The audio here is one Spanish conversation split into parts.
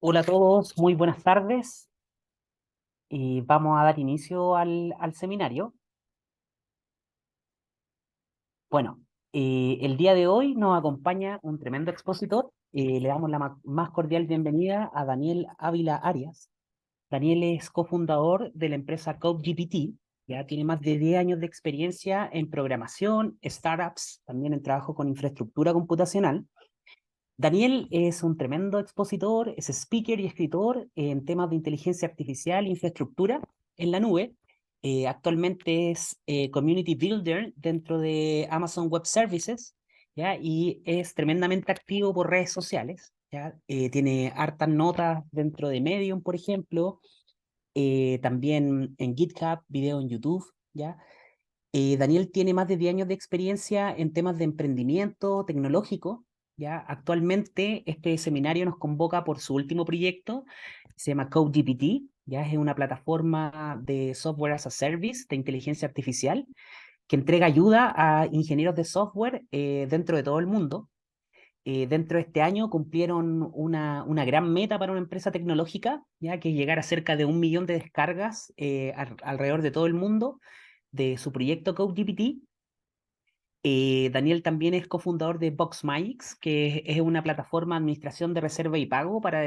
Hola a todos, muy buenas tardes y vamos a dar inicio al seminario. Bueno, el día de hoy nos acompaña un tremendo expositor. Le damos la más cordial bienvenida a Daniel Ávila Arias. Daniel es cofundador de la empresa CodeGPT. Ya tiene más de 10 años de experiencia en programación, startups, también en trabajo con infraestructura computacional. Daniel es un tremendo expositor, es speaker y escritor en temas de inteligencia artificial e infraestructura en la nube. Actualmente es Community Builder dentro de Amazon Web Services, ¿ya? Y es tremendamente activo por redes sociales, ¿ya? Tiene hartas notas dentro de Medium, por ejemplo, también en GitHub, video en YouTube, ¿ya? Daniel tiene más de 10 años de experiencia en temas de emprendimiento tecnológico. ¿Ya? Actualmente este seminario nos convoca por su último proyecto, se llama CodeGPT, ya es una plataforma de software as a service de inteligencia artificial que entrega ayuda a ingenieros de software dentro de todo el mundo. Dentro de este año cumplieron una gran meta para una empresa tecnológica, ya que es llegar a cerca de 1 millón de descargas alrededor de todo el mundo de su proyecto CodeGPT. Daniel también es cofundador de BoxMagics, que es una plataforma de administración de reserva y pago para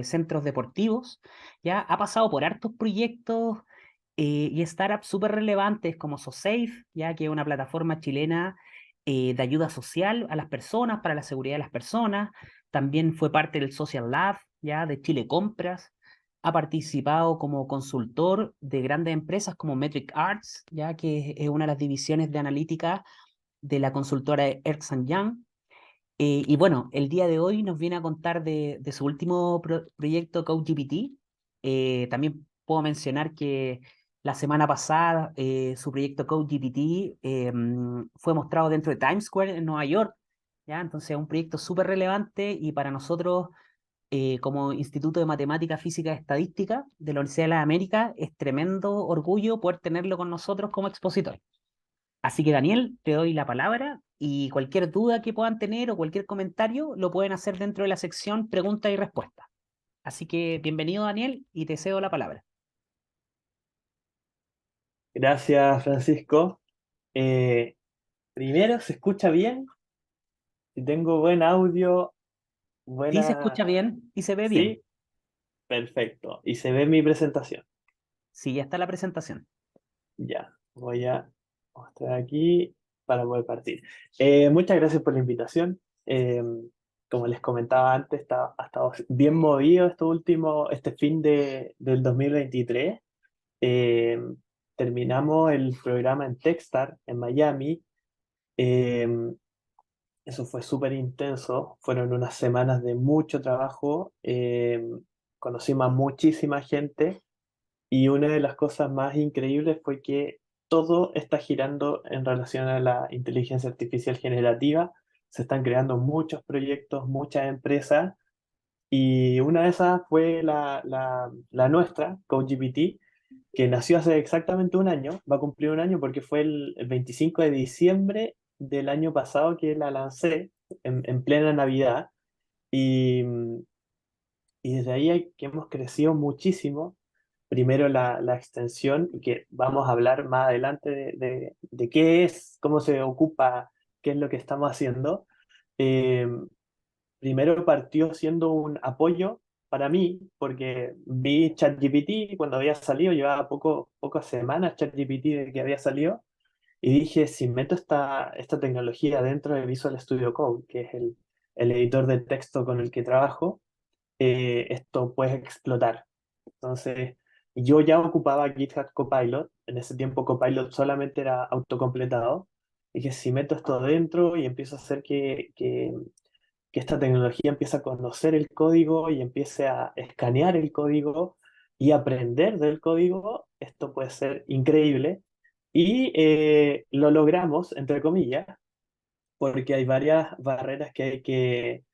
centros deportivos. Ya ha pasado por hartos proyectos y startups súper relevantes como SoSafe, ya que es una plataforma chilena de ayuda social a las personas, para la seguridad de las personas. También fue parte del Social Lab, ya de Chile Compras. Ha participado como consultor de grandes empresas como Metric Arts, ya que es una de las divisiones de analítica de la consultora Ernst Young. Y bueno, el día de hoy nos viene a contar de su último proyecto CodeGPT. También puedo mencionar que la semana pasada su proyecto CodeGPT fue mostrado dentro de Times Square en Nueva York. ¿Ya? Entonces es un proyecto súper relevante y para nosotros como Instituto de Matemática, Física y Estadística de la Universidad de las Américas es tremendo orgullo poder tenerlo con nosotros como expositor. Así que Daniel, te doy la palabra y cualquier duda que puedan tener o cualquier comentario lo pueden hacer dentro de la sección preguntas y respuestas. Así que bienvenido Daniel y te cedo la palabra. Gracias, Francisco. Eh, Primero, ¿se escucha bien? Si tengo buen audio, Sí se buena... escucha bien y se ve bien. Sí, perfecto. Y se ve mi presentación. Sí, ya está la presentación. Ya, voy a mostrar aquí para poder partir. Muchas gracias por la invitación. Como les comentaba antes, ha estado bien movido este fin del 2023. Eh, Terminamos el programa en Techstars, en Miami. Eh, Eso fue súper intenso, fueron unas semanas de mucho trabajo, conocimos a muchísima gente y una de las cosas más increíbles fue que todo está girando en relación a la inteligencia artificial generativa, se están creando muchos proyectos, muchas empresas y una de esas fue la nuestra, CodeGPT, que nació hace exactamente un año, va a cumplir un año porque fue el 25 de diciembre del año pasado que la lancé en plena Navidad y, y desde ahí que hemos crecido muchísimo. Primero la extensión, y que vamos a hablar más adelante de qué es, cómo se ocupa, qué es lo que estamos haciendo. Eh, Primero partió siendo un apoyo para mí, porque vi ChatGPT cuando había salido, llevaba pocas semanas ChatGPT de que había salido, y dije, si meto esta tecnología dentro de Visual Studio Code, que es el editor de texto con el que trabajo, esto puede explotar. Entonces, yo ya ocupaba GitHub Copilot, en ese tiempo Copilot solamente era autocompletado, y dije, si meto esto dentro y empiezo a hacer que esta tecnología empiece a conocer el código y empiece a escanear el código y aprender del código, esto puede ser increíble. Y lo logramos, entre comillas, porque hay varias barreras que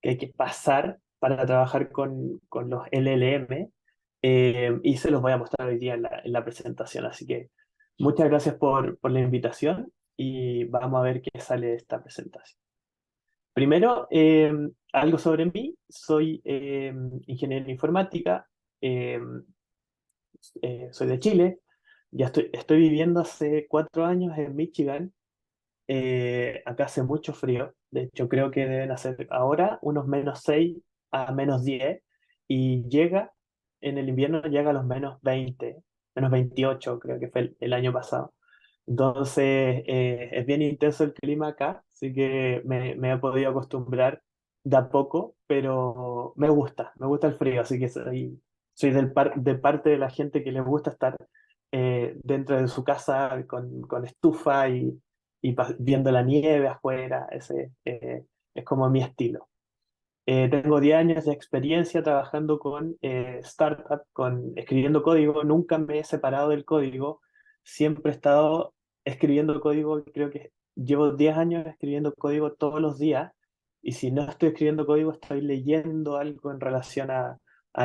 hay que pasar para trabajar con los LLM, y se los voy a mostrar hoy día en la presentación. Así que muchas gracias por la invitación y vamos a ver qué sale de esta presentación. Primero, algo sobre mí. Soy ingeniero en informática, eh, soy de Chile, ya estoy viviendo hace 4 años en Michigan. Acá hace mucho frío, de hecho creo que deben hacer ahora unos -6 a -10, y en el invierno llega a los -20, -28 creo que fue el año pasado. Entonces es bien intenso el clima acá, así que me he podido acostumbrar de a poco, pero me gusta el frío, así que soy de parte de la gente que les gusta estar dentro de su casa con estufa y viendo la nieve afuera. Ese es como mi estilo. Tengo 10 años de experiencia trabajando con startup, escribiendo código. Nunca me he separado del código. Siempre he estado escribiendo código. Creo que llevo 10 años escribiendo código todos los días. Y si no estoy escribiendo código, estoy leyendo algo en relación a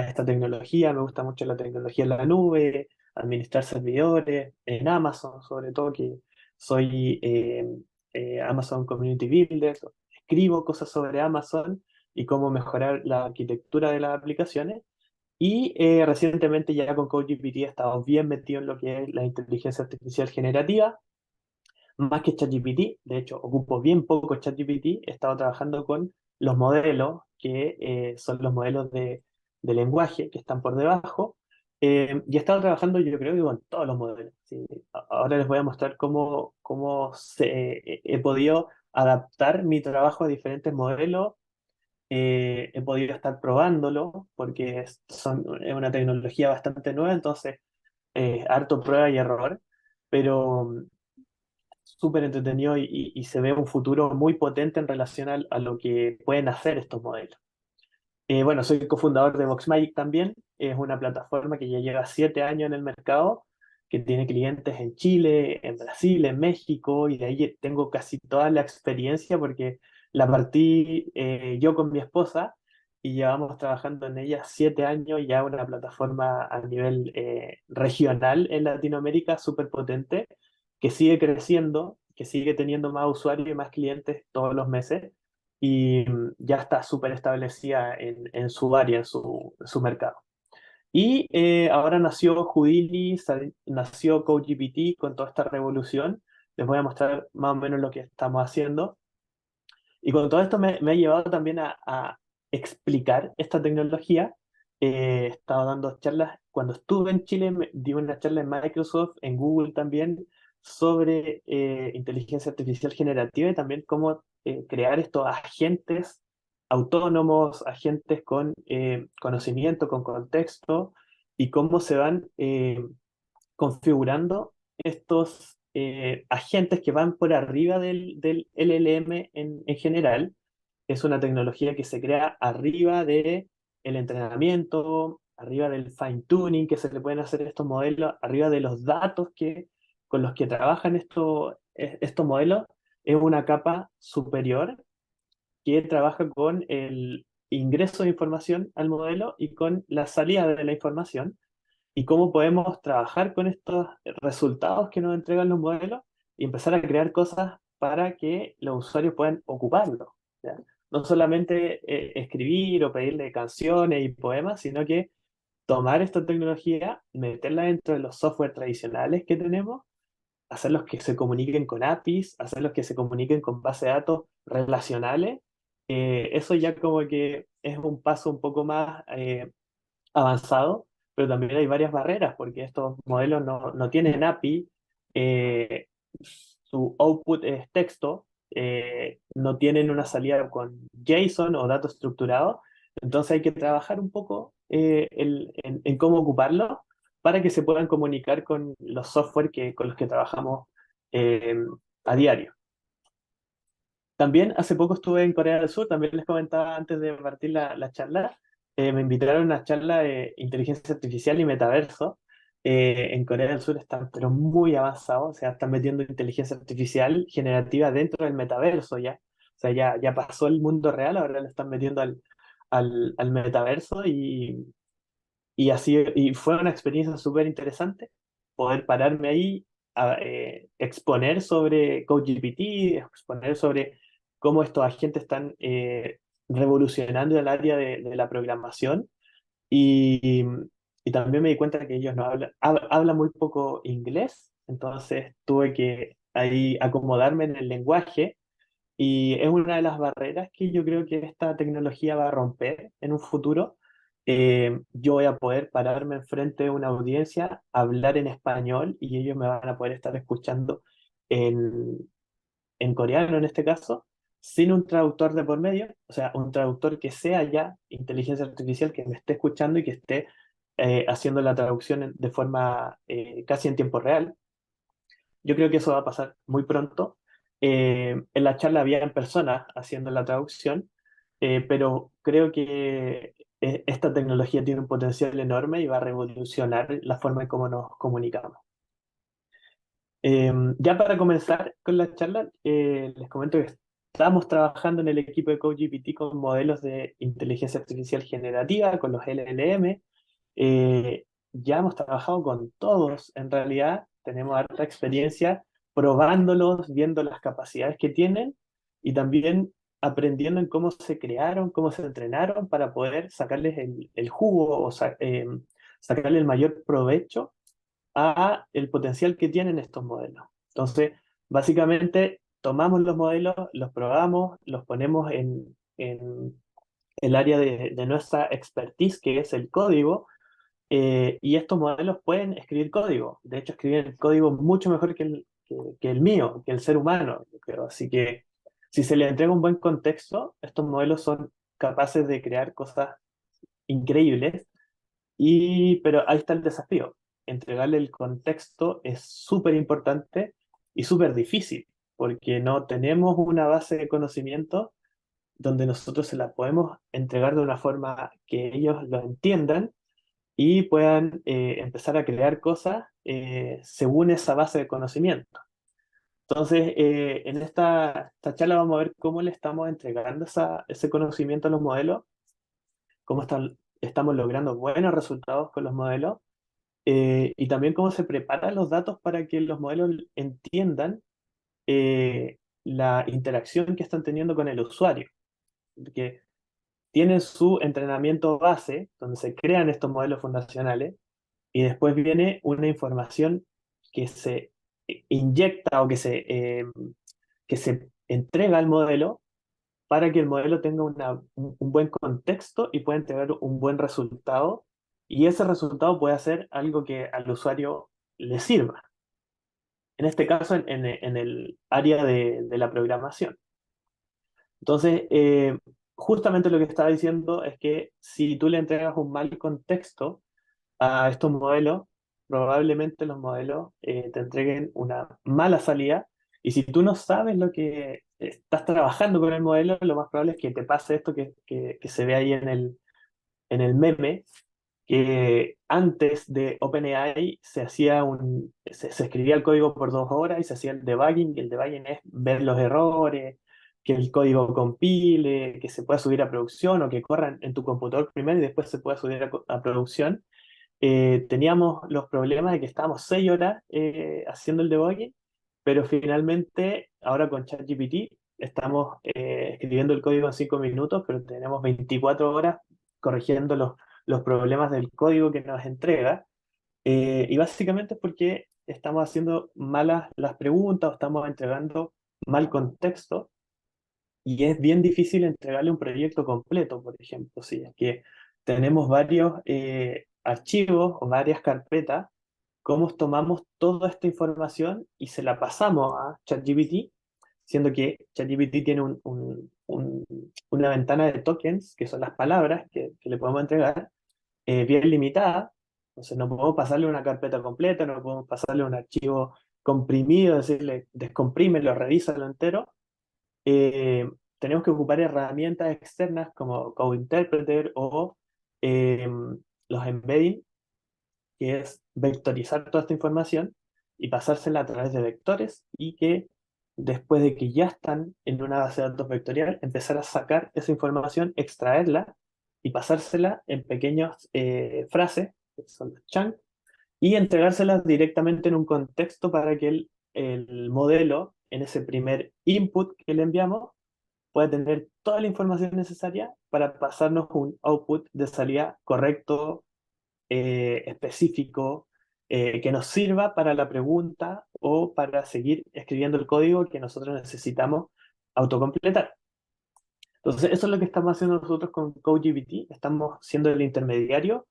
esta tecnología. Me gusta mucho la tecnología en la nube, administrar servidores, en Amazon, sobre todo, que soy Amazon Community Builder. Escribo cosas sobre Amazon y cómo mejorar la arquitectura de las aplicaciones. Y recientemente ya con CodeGPT he estado bien metido en lo que es la inteligencia artificial generativa, más que ChatGPT. De hecho, ocupo bien poco ChatGPT. He estado trabajando con los modelos, que son los modelos de lenguaje que están por debajo. Y he estado trabajando, yo creo que con todos los modelos. ¿Sí? Ahora les voy a mostrar he podido adaptar mi trabajo a diferentes modelos. He podido estar probándolo porque es una tecnología bastante nueva, entonces harto prueba y error, pero súper entretenido y se ve un futuro muy potente en relación a lo que pueden hacer estos modelos. Bueno, soy cofundador de VoxMagic también. Es una plataforma que ya lleva 7 años en el mercado, que tiene clientes en Chile, en Brasil, en México, y de ahí tengo casi toda la experiencia porque la partí yo con mi esposa y llevamos trabajando en ella 7 años, ya una plataforma a nivel regional en Latinoamérica súper potente, que sigue creciendo, que sigue teniendo más usuarios y más clientes todos los meses y ya está súper establecida en su área, en su mercado. Y ahora nació Houdini, nació CodeGPT con toda esta revolución. Les voy a mostrar más o menos lo que estamos haciendo. Y con todo esto me ha llevado también a explicar esta tecnología. He estado dando charlas, cuando estuve en Chile, di una charla en Microsoft, en Google también, sobre inteligencia artificial generativa y también cómo crear estos agentes autónomos, agentes con conocimiento, con contexto, y cómo se van configurando estos agentes que van por arriba del LLM en general. Es una tecnología que se crea arriba de el entrenamiento, arriba del fine tuning que se le pueden hacer a estos modelos, arriba de los datos con los que trabajan estos modelos. Es una capa superior que trabaja con el ingreso de información al modelo y con la salida de la información, y cómo podemos trabajar con estos resultados que nos entregan los modelos y empezar a crear cosas para que los usuarios puedan ocuparlo. ¿Ya? No solamente escribir o pedirle canciones y poemas, sino que tomar esta tecnología, meterla dentro de los software tradicionales que tenemos, hacerlos que se comuniquen con APIs, hacerlos que se comuniquen con bases de datos relacionales. Eso ya como que es un paso un poco más avanzado, pero también hay varias barreras porque estos modelos no tienen API, eh, su output es texto, no tienen una salida con JSON o datos estructurados, entonces hay que trabajar un poco en cómo ocuparlo para que se puedan comunicar con los software con los que trabajamos eh, a diario. También hace poco estuve en Corea del Sur, también les comentaba antes de partir la charla. Me invitaron a una charla de inteligencia artificial y metaverso. En Corea del Sur están pero muy avanzados, o sea, están metiendo inteligencia artificial generativa dentro del metaverso ya. O sea, ya pasó el mundo real, ahora lo están metiendo al metaverso, y así, y fue una experiencia súper interesante poder pararme ahí a exponer sobre CodeGPT, exponer sobre cómo estos agentes están revolucionando el área de la programación y, y también me di cuenta que ellos no hablan muy poco inglés, entonces tuve que ahí acomodarme en el lenguaje y es una de las barreras que yo creo que esta tecnología va a romper en un futuro. Yo voy a poder pararme enfrente de una audiencia, hablar en español y ellos me van a poder estar escuchando en, en coreano en este caso, sin un traductor de por medio, o sea, un traductor que sea ya inteligencia artificial, que me esté escuchando y que esté haciendo la traducción de forma casi en tiempo real. Yo creo que eso va a pasar muy pronto. En la charla había personas haciendo la traducción, pero creo que esta tecnología tiene un potencial enorme y va a revolucionar la forma en cómo nos comunicamos. Ya para comenzar con la charla, les comento que estamos trabajando en el equipo de CodeGPT con modelos de inteligencia artificial generativa, con los LLM. Ya hemos trabajado con todos, en realidad tenemos harta experiencia probándolos, viendo las capacidades que tienen y también aprendiendo en cómo se crearon, cómo se entrenaron para poder sacarles el jugo o sacarle el mayor provecho a el potencial que tienen estos modelos. Entonces, básicamente tomamos los modelos, los probamos, los ponemos en el área de nuestra expertise, que es el código, y estos modelos pueden escribir código. De hecho, escriben código mucho mejor que el mío, que el ser humano, yo creo. Así que si se le entrega un buen contexto, estos modelos son capaces de crear cosas increíbles pero ahí está el desafío. Entregarle el contexto es súper importante y súper difícil, porque no tenemos una base de conocimiento donde nosotros se la podemos entregar de una forma que ellos lo entiendan y puedan empezar a crear cosas según esa base de conocimiento. Entonces, en esta charla vamos a ver cómo le estamos entregando ese conocimiento a los modelos, estamos logrando buenos resultados con los modelos y también cómo se preparan los datos para que los modelos entiendan la interacción que están teniendo con el usuario. Que tienen su entrenamiento base, donde se crean estos modelos fundacionales, y después viene una información que se inyecta o que se entrega al modelo para que el modelo tenga un buen contexto y pueda entregar un buen resultado, y ese resultado puede ser algo que al usuario le sirva. En este caso, en el área de la programación. Entonces, justamente lo que estaba diciendo es que si tú le entregas un mal contexto a estos modelos, probablemente los modelos te entreguen una mala salida. Y si tú no sabes lo que estás trabajando con el modelo, lo más probable es que te pase esto que se ve ahí en el meme, que antes de OpenAI se escribía el código por 2 horas y se hacía el debugging, y el debugging es ver los errores, que el código compile, que se pueda subir a producción o que corran en tu computador primero y después se pueda subir a producción. Teníamos los problemas de que estábamos 6 horas haciendo el debugging, pero finalmente ahora con ChatGPT estamos escribiendo el código en 5 minutos, pero tenemos 24 horas corrigiendo los problemas del código que nos entrega. Y básicamente es porque estamos haciendo malas las preguntas o estamos entregando mal contexto y es bien difícil entregarle un proyecto completo, por ejemplo, si es que tenemos varios archivos o varias carpetas, cómo tomamos toda esta información y se la pasamos a ChatGPT, siendo que ChatGPT tiene una ventana de tokens, que son las palabras que le podemos entregar, bien limitada. Entonces no podemos pasarle una carpeta completa, no podemos pasarle un archivo comprimido, decirle descomprímelo, revísalo entero. Tenemos que ocupar herramientas externas como Code Interpreter o eh, los embedding, que es vectorizar toda esta información y pasársela a través de vectores y que después de que ya están en una base de datos vectorial, empezar a sacar esa información, extraerla y pasársela en pequeñas frases, que son los chunks, y entregárselas directamente en un contexto para que el modelo, en ese primer input que le enviamos, pueda tener toda la información necesaria para pasarnos un output de salida correcto, específico, que nos sirva para la pregunta o para seguir escribiendo el código que nosotros necesitamos autocompletar. Entonces, eso es lo que estamos haciendo nosotros con CodeGPT. Estamos siendo el intermediario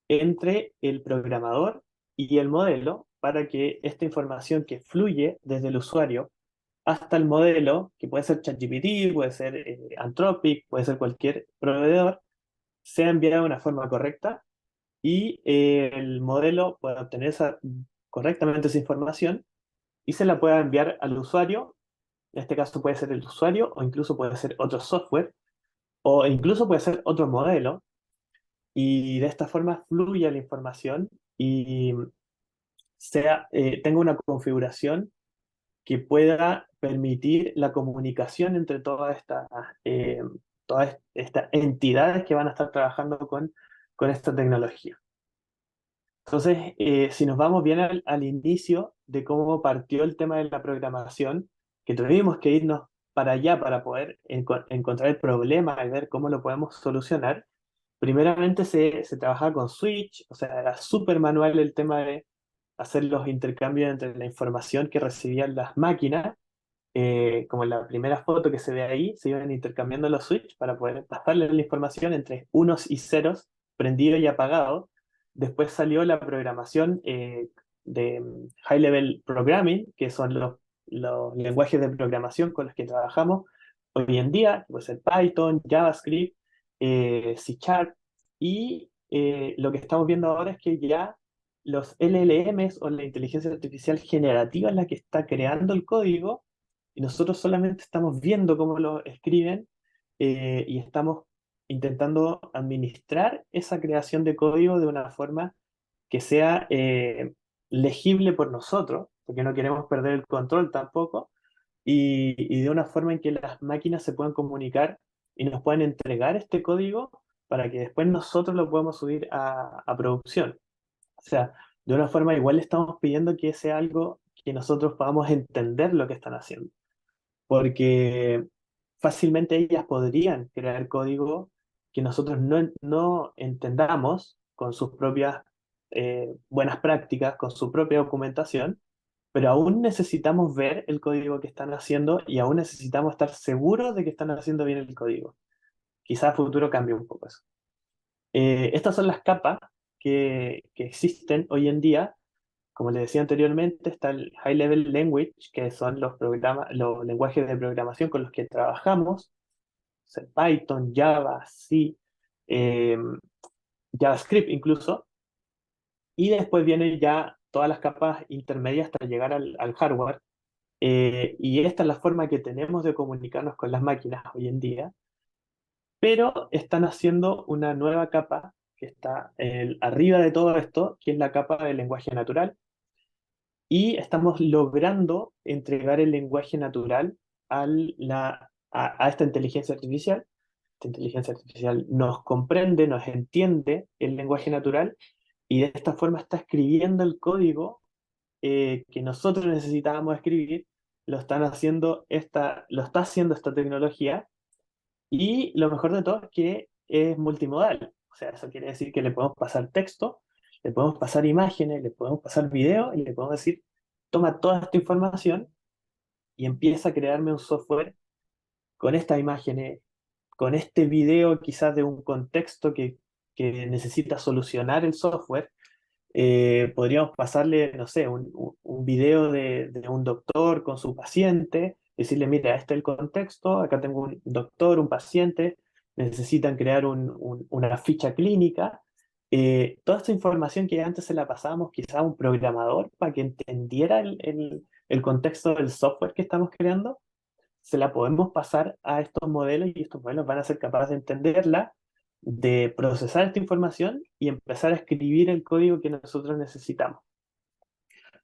entre el programador y el modelo para que esta información que fluye desde el usuario hasta el modelo, que puede ser ChatGPT, puede ser Anthropic, puede ser cualquier proveedor, sea enviada de una forma correcta y el modelo pueda obtener correctamente esa información y se la pueda enviar al usuario. En este caso puede ser el usuario o incluso puede ser otro software o incluso puede ser otro modelo y de esta forma fluya la información y tenga una configuración que pueda permitir la comunicación entre eh, todas estas entidades que van a estar trabajando con esta tecnología. Entonces, si nos vamos bien al inicio de cómo partió el tema de la programación, que tuvimos que irnos para allá para poder encontrar el problema y ver cómo lo podemos solucionar, primeramente se trabajaba con Switch, o sea, era súper manual el tema de hacer los intercambios entre la información que recibían las máquinas, como en la primera foto que se ve ahí, se iban intercambiando los switch para poder pasarle la información entre unos y ceros, prendido y apagado. Después salió la programación de High Level Programming, que son los lenguajes de programación con los que trabajamos hoy en día, que puede ser Python, JavaScript, C Sharp, y lo que estamos viendo ahora es que ya los LLMs o la inteligencia artificial generativa es la que está creando el código y nosotros solamente estamos viendo cómo lo escriben y estamos intentando administrar esa creación de código de una forma que sea legible por nosotros, porque no queremos perder el control tampoco, y de una forma en que las máquinas se puedan comunicar y nos puedan entregar este código para que después nosotros lo podamos subir a producción. O sea, de una forma igual le estamos pidiendo que sea algo que nosotros podamos entender lo que están haciendo porque fácilmente ellas podrían crear código que nosotros no entendamos con sus propias buenas prácticas, con su propia documentación, pero aún necesitamos ver el código que están haciendo y aún necesitamos estar seguros de que están haciendo bien el código. Quizás a futuro cambie un poco eso. Estas son las capas que existen hoy en día. Como les decía anteriormente, está el High Level Language, que son los lenguajes de programación con los que trabajamos, o sea, Python, Java, C, eh, JavaScript incluso, y después vienen ya todas las capas intermedias hasta llegar al hardware, y esta es la forma que tenemos de comunicarnos con las máquinas hoy en día, pero están haciendo una nueva capa que está arriba de todo esto, que es la capa del lenguaje natural y estamos logrando entregar el lenguaje natural a esta inteligencia artificial. Esta inteligencia artificial nos comprende, nos entiende el lenguaje natural y de esta forma está escribiendo el código que nosotros necesitábamos escribir, lo está haciendo esta tecnología y lo mejor de todo es que es multimodal. O sea, eso quiere decir que le podemos pasar texto, le podemos pasar imágenes, le podemos pasar video y le podemos decir, toma toda esta información y empieza a crearme un software con estas imágenes, con este video quizás de un contexto que necesita solucionar el software. Podríamos pasarle, no sé, un video de un doctor con su paciente, decirle, mira, este es el contexto, acá tengo un doctor, un paciente, necesitan crear una ficha clínica. Toda esta información que antes se la pasábamos quizá a un programador para que entendiera el contexto del software que estamos creando, se la podemos pasar a estos modelos y estos modelos van a ser capaces de entenderla, de procesar esta información y empezar a escribir el código que nosotros necesitamos.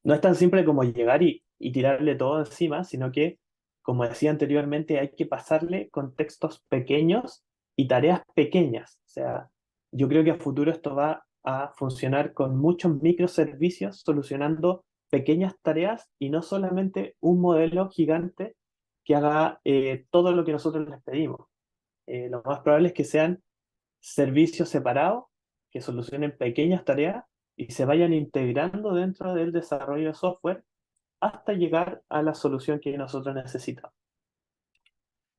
No es tan simple como llegar y tirarle todo encima, sino que, como decía anteriormente, hay que pasarle contextos pequeños y tareas pequeñas. O sea, yo creo que a futuro esto va a funcionar con muchos microservicios solucionando pequeñas tareas y no solamente un modelo gigante que haga todo lo que nosotros les pedimos. Lo más probable es que sean servicios separados que solucionen pequeñas tareas y se vayan integrando dentro del desarrollo de software hasta llegar a la solución que nosotros necesitamos.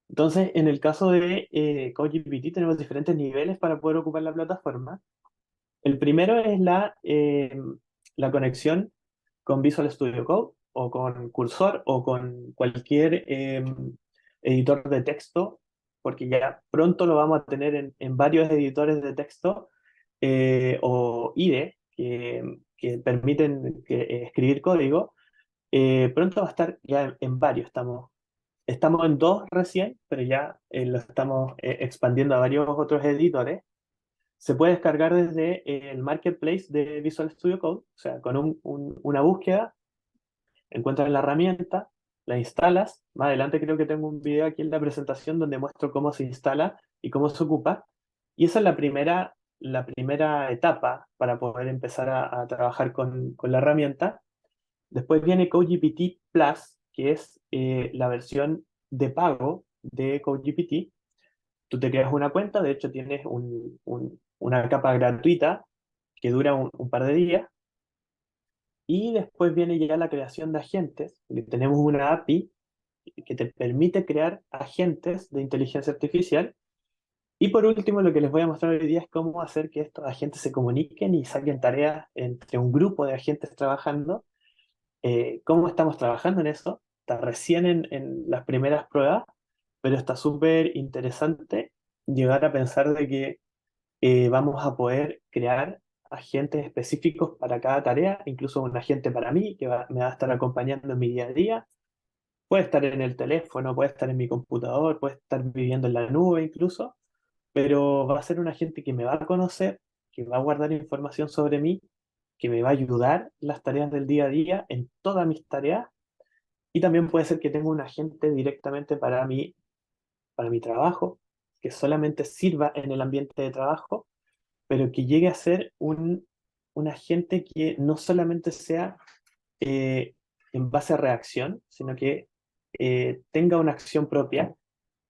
Entonces, en el caso de CodeGPT tenemos diferentes niveles para poder ocupar la plataforma. El primero es la conexión con Visual Studio Code o con Cursor o con cualquier editor de texto, porque ya pronto lo vamos a tener en varios editores de texto o IDE que permiten escribir código. Pronto va a estar ya en varios. Estamos en dos recién, pero ya lo estamos expandiendo a varios otros editores. Se puede descargar desde el marketplace de Visual Studio Code, o sea, con una búsqueda, encuentras la herramienta, la instalas. Más adelante creo que tengo un video aquí en la presentación donde muestro cómo se instala y cómo se ocupa. Y esa es la primera etapa para poder empezar a trabajar con la herramienta. Después viene CodeGPT Plus, que es la versión de pago de CodeGPT. Tú te creas una cuenta, de hecho tienes una capa gratuita que dura un par de días, y después viene ya la creación de agentes, que tenemos una API que te permite crear agentes de inteligencia artificial. Y por último, lo que les voy a mostrar hoy día es cómo hacer que estos agentes se comuniquen y saquen tareas entre un grupo de agentes trabajando. ¿Cómo estamos trabajando en eso? Está recién en las primeras pruebas, pero está súper interesante llegar a pensar de que vamos a poder crear agentes específicos para cada tarea, incluso un agente para mí que me va a estar acompañando en mi día a día. Puede estar en el teléfono, puede estar en mi computador, puede estar viviendo en la nube incluso, pero va a ser un agente que me va a conocer, que va a guardar información sobre mí, que me va a ayudar en las tareas del día a día, en todas mis tareas, y también puede ser que tenga un agente directamente para mi trabajo, que solamente sirva en el ambiente de trabajo, pero que llegue a ser un agente que no solamente sea eh, en base a reacción, sino que tenga una acción propia.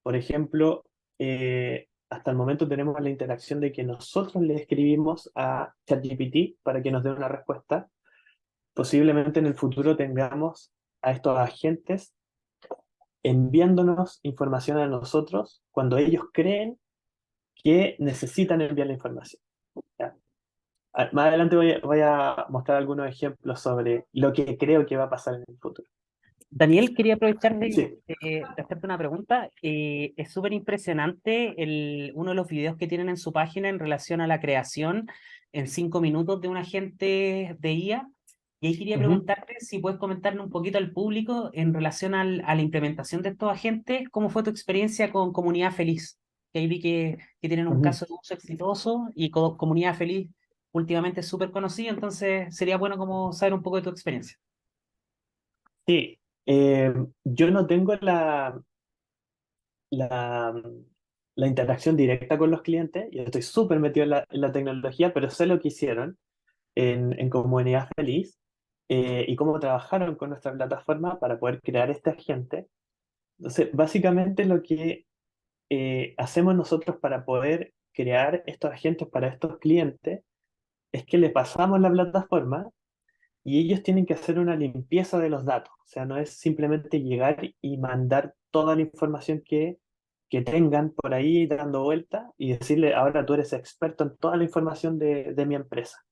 Por ejemplo, hasta el momento tenemos la interacción de que nosotros le escribimos a ChatGPT para que nos dé una respuesta. Posiblemente en el futuro tengamos a estos agentes enviándonos información a nosotros cuando ellos creen que necesitan enviar la información. ¿Ya? Más adelante voy a mostrar algunos ejemplos sobre lo que creo que va a pasar en el futuro. Daniel, quería aprovechar Sí. de hacerte una pregunta. Es súper impresionante uno de los videos que tienen en su página en relación a la creación en 5 minutos de un agente de IA. Y ahí quería Ujú, preguntarte si puedes comentarle un poquito al público en relación a la implementación de estos agentes, ¿cómo fue tu experiencia con Comunidad Feliz? Que ahí vi que tienen un ujú. caso de uso exitoso y Comunidad Feliz últimamente es súper conocido, entonces sería bueno como saber un poco de tu experiencia. Sí, yo no tengo la, la interacción directa con los clientes. Yo estoy súper metido en la tecnología, pero sé lo que hicieron en Comunidad Feliz y cómo trabajaron con nuestra plataforma para poder crear este agente. Entonces, básicamente lo que hacemos nosotros para poder crear estos agentes para estos clientes es que le pasamos la plataforma y ellos tienen que hacer una limpieza de los datos. O sea, no es simplemente llegar y mandar toda la información que tengan por ahí dando vuelta y decirle, ahora tú eres experto en toda la información de mi empresa.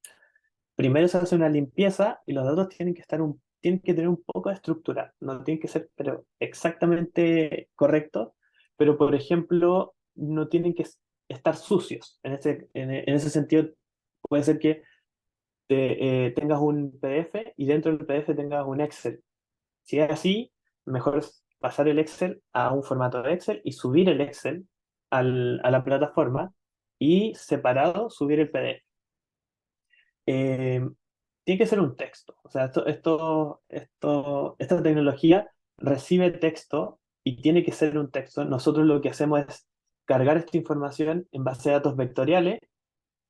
Primero se hace una limpieza y los datos tienen que tener un poco de estructura. No tienen que ser pero exactamente correctos, pero por ejemplo, no tienen que estar sucios. En ese sentido, puede ser que tengas un PDF y dentro del PDF tengas un Excel. Si es así, mejor es pasar el Excel a un formato de Excel y subir el Excel a la plataforma y separado subir el PDF. Eh, Tiene que ser un texto. O sea, esta tecnología recibe texto y tiene que ser un texto. Nosotros lo que hacemos es cargar esta información en base de datos vectoriales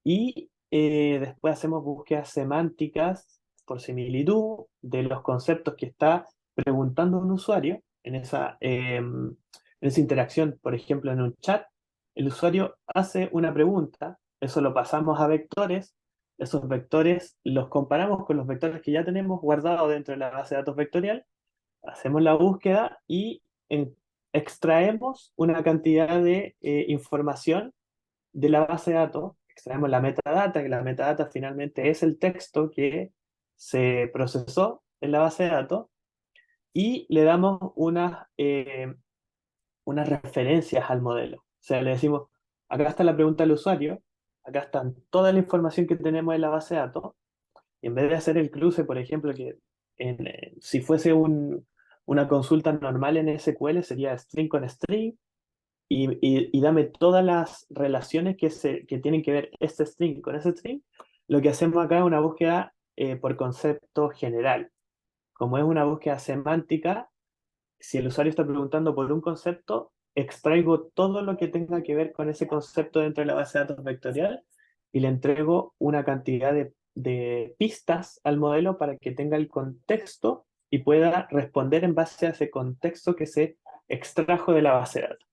y después hacemos búsquedas semánticas por similitud de los conceptos que está preguntando un usuario. esa interacción, por ejemplo, en un chat, el usuario hace una pregunta, eso lo pasamos a vectores, esos vectores los comparamos con los vectores que ya tenemos guardados dentro de la base de datos vectorial, hacemos la búsqueda y extraemos una cantidad de información de la base de datos, extraemos la metadata, que la metadata finalmente es el texto que se procesó en la base de datos, y le damos unas referencias al modelo. O sea, le decimos, acá está la pregunta del usuario, acá está toda la información que tenemos en la base de datos, y en vez de hacer el cruce, por ejemplo, que si fuese una consulta normal en SQL sería string con string, y dame todas las relaciones que tienen que ver este string con ese string, lo que hacemos acá es una búsqueda por concepto general. Como es una búsqueda semántica, si el usuario está preguntando por un concepto, extraigo todo lo que tenga que ver con ese concepto dentro de la base de datos vectorial y le entrego una cantidad de pistas al modelo para que tenga el contexto y pueda responder en base a ese contexto que se extrajo de la base de datos.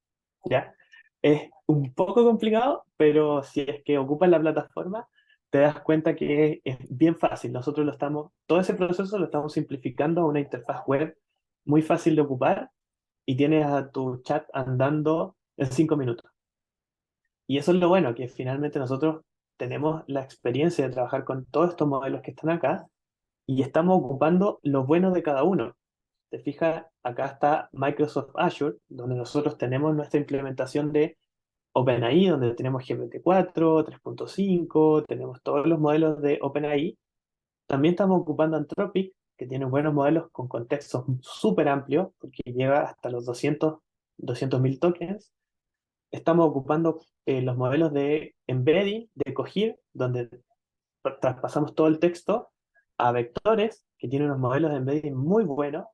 ¿Ya? Es un poco complicado, pero si es que ocupas la plataforma, te das cuenta que es bien fácil. Nosotros todo ese proceso lo estamos simplificando a una interfaz web muy fácil de ocupar y tienes a tu chat andando en 5 minutos. Y eso es lo bueno, que finalmente nosotros tenemos la experiencia de trabajar con todos estos modelos que están acá y estamos ocupando lo bueno de cada uno. Te fijas, acá está Microsoft Azure, donde nosotros tenemos nuestra implementación de OpenAI, donde tenemos GPT-4, 3.5, tenemos todos los modelos de OpenAI. También estamos ocupando Anthropic, que tiene buenos modelos con contextos súper amplios, porque llega hasta los 200.000 tokens. Estamos ocupando los modelos de embedding, de Cohere, donde traspasamos todo el texto a vectores, que tienen unos modelos de embedding muy buenos.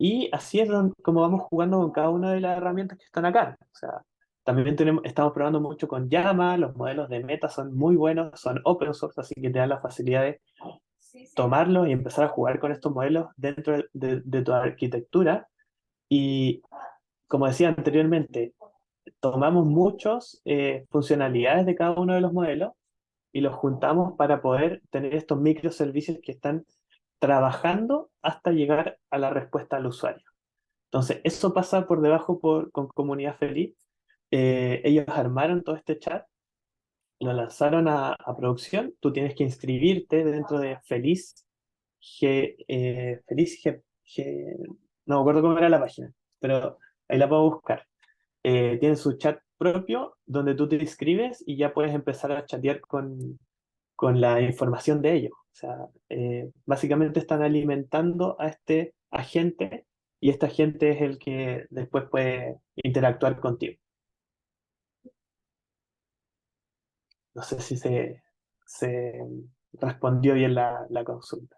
Y así es como vamos jugando con cada una de las herramientas que están acá. O sea, también estamos probando mucho con Llama, los modelos de Meta son muy buenos, son open source, así que te dan la facilidad de tomarlos y empezar a jugar con estos modelos dentro de tu arquitectura. Y como decía anteriormente, tomamos muchas funcionalidades de cada uno de los modelos y los juntamos para poder tener estos microservicios que están trabajando hasta llegar a la respuesta al usuario. Entonces, eso pasa por debajo con Comunidad Feliz. Ellos armaron todo este chat, lo lanzaron a producción. Tú tienes que inscribirte dentro de no me acuerdo cómo era la página, pero ahí la puedo buscar. Tienen su chat propio donde tú te inscribes y ya puedes empezar a chatear con la información de ellos. O sea, básicamente están alimentando a este agente y este agente es el que después puede interactuar contigo. No sé si se respondió bien la consulta.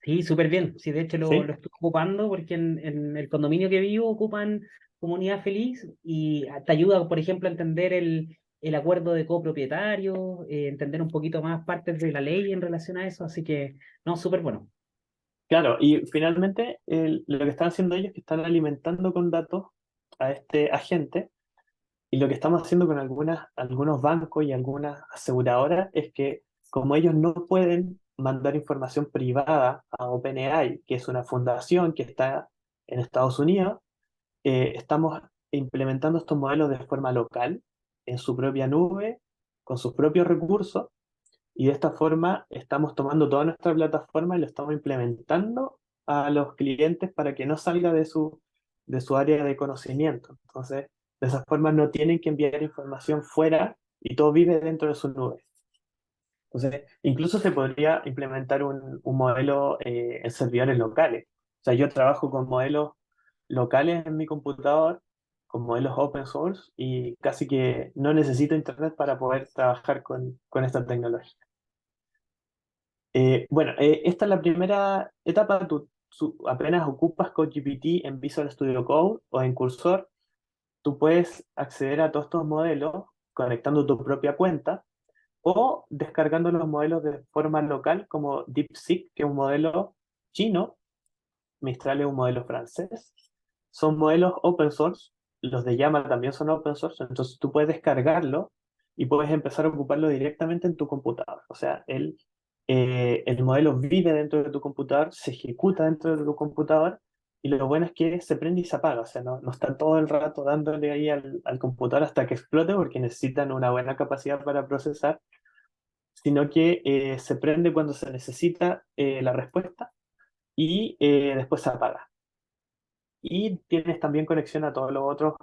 Sí, súper bien. Sí, de hecho lo ¿Sí? estoy ocupando porque en el condominio que vivo ocupan Comunidad Feliz y te ayuda, por ejemplo, a entender el acuerdo de copropietario, entender un poquito más partes de la ley en relación a eso. Así que, no, súper bueno. Claro, y finalmente lo que están haciendo ellos es que están alimentando con datos a este agente. Y lo que estamos haciendo con algunos bancos y algunas aseguradoras es que como ellos no pueden mandar información privada a OpenAI, que es una fundación que está en Estados Unidos, estamos implementando estos modelos de forma local, en su propia nube, con sus propios recursos, y de esta forma estamos tomando toda nuestra plataforma y lo estamos implementando a los clientes para que no salga de su área de conocimiento. Entonces, de esa forma no tienen que enviar información fuera y todo vive dentro de su nube. Entonces, incluso se podría implementar un modelo en servidores locales. O sea, yo trabajo con modelos locales en mi computador, con modelos open source, y casi que no necesito internet para poder trabajar con esta tecnología. Bueno, esta es la primera etapa. Tú apenas ocupas CodeGPT en Visual Studio Code o en Cursor, tú puedes acceder a todos estos modelos conectando tu propia cuenta o descargando los modelos de forma local como DeepSeek, que es un modelo chino, Mistral es un modelo francés, son modelos open source, los de Llama también son open source, entonces tú puedes descargarlo y puedes empezar a ocuparlo directamente en tu computador. O sea, el modelo vive dentro de tu computador, se ejecuta dentro de tu computador y lo bueno es que se prende y se apaga, o sea, no está todo el rato dándole ahí al computador hasta que explote porque necesitan una buena capacidad para procesar, sino que se prende cuando se necesita la respuesta y después se apaga. Y tienes también conexión a todos los otros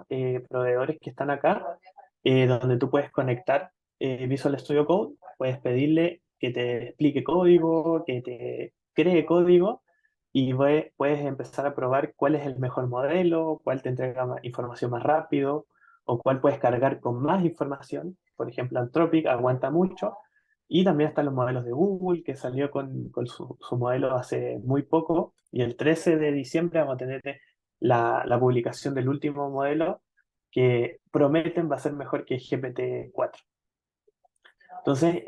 proveedores que están acá, donde tú puedes conectar Visual Studio Code, puedes pedirle que te explique código, que te cree código, y puedes empezar a probar cuál es el mejor modelo, cuál te entrega información más rápido, o cuál puedes cargar con más información. Por ejemplo, Anthropic aguanta mucho, y también están los modelos de Google, que salió con su modelo hace muy poco, y el 13 de diciembre vamos a tener la publicación del último modelo que prometen va a ser mejor que GPT-4. Entonces,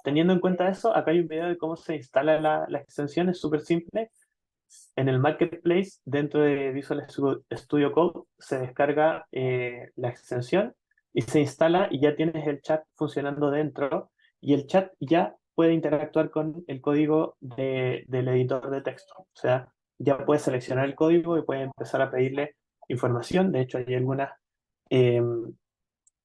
teniendo en cuenta eso, acá hay un video de cómo se instala la extensión, es súper simple. En el Marketplace, dentro de Visual Studio Code, se descarga la extensión y se instala y ya tienes el chat funcionando dentro y el chat ya puede interactuar con el código del editor de texto. O sea, ya puedes seleccionar el código y puedes empezar a pedirle información. De hecho, hay eh,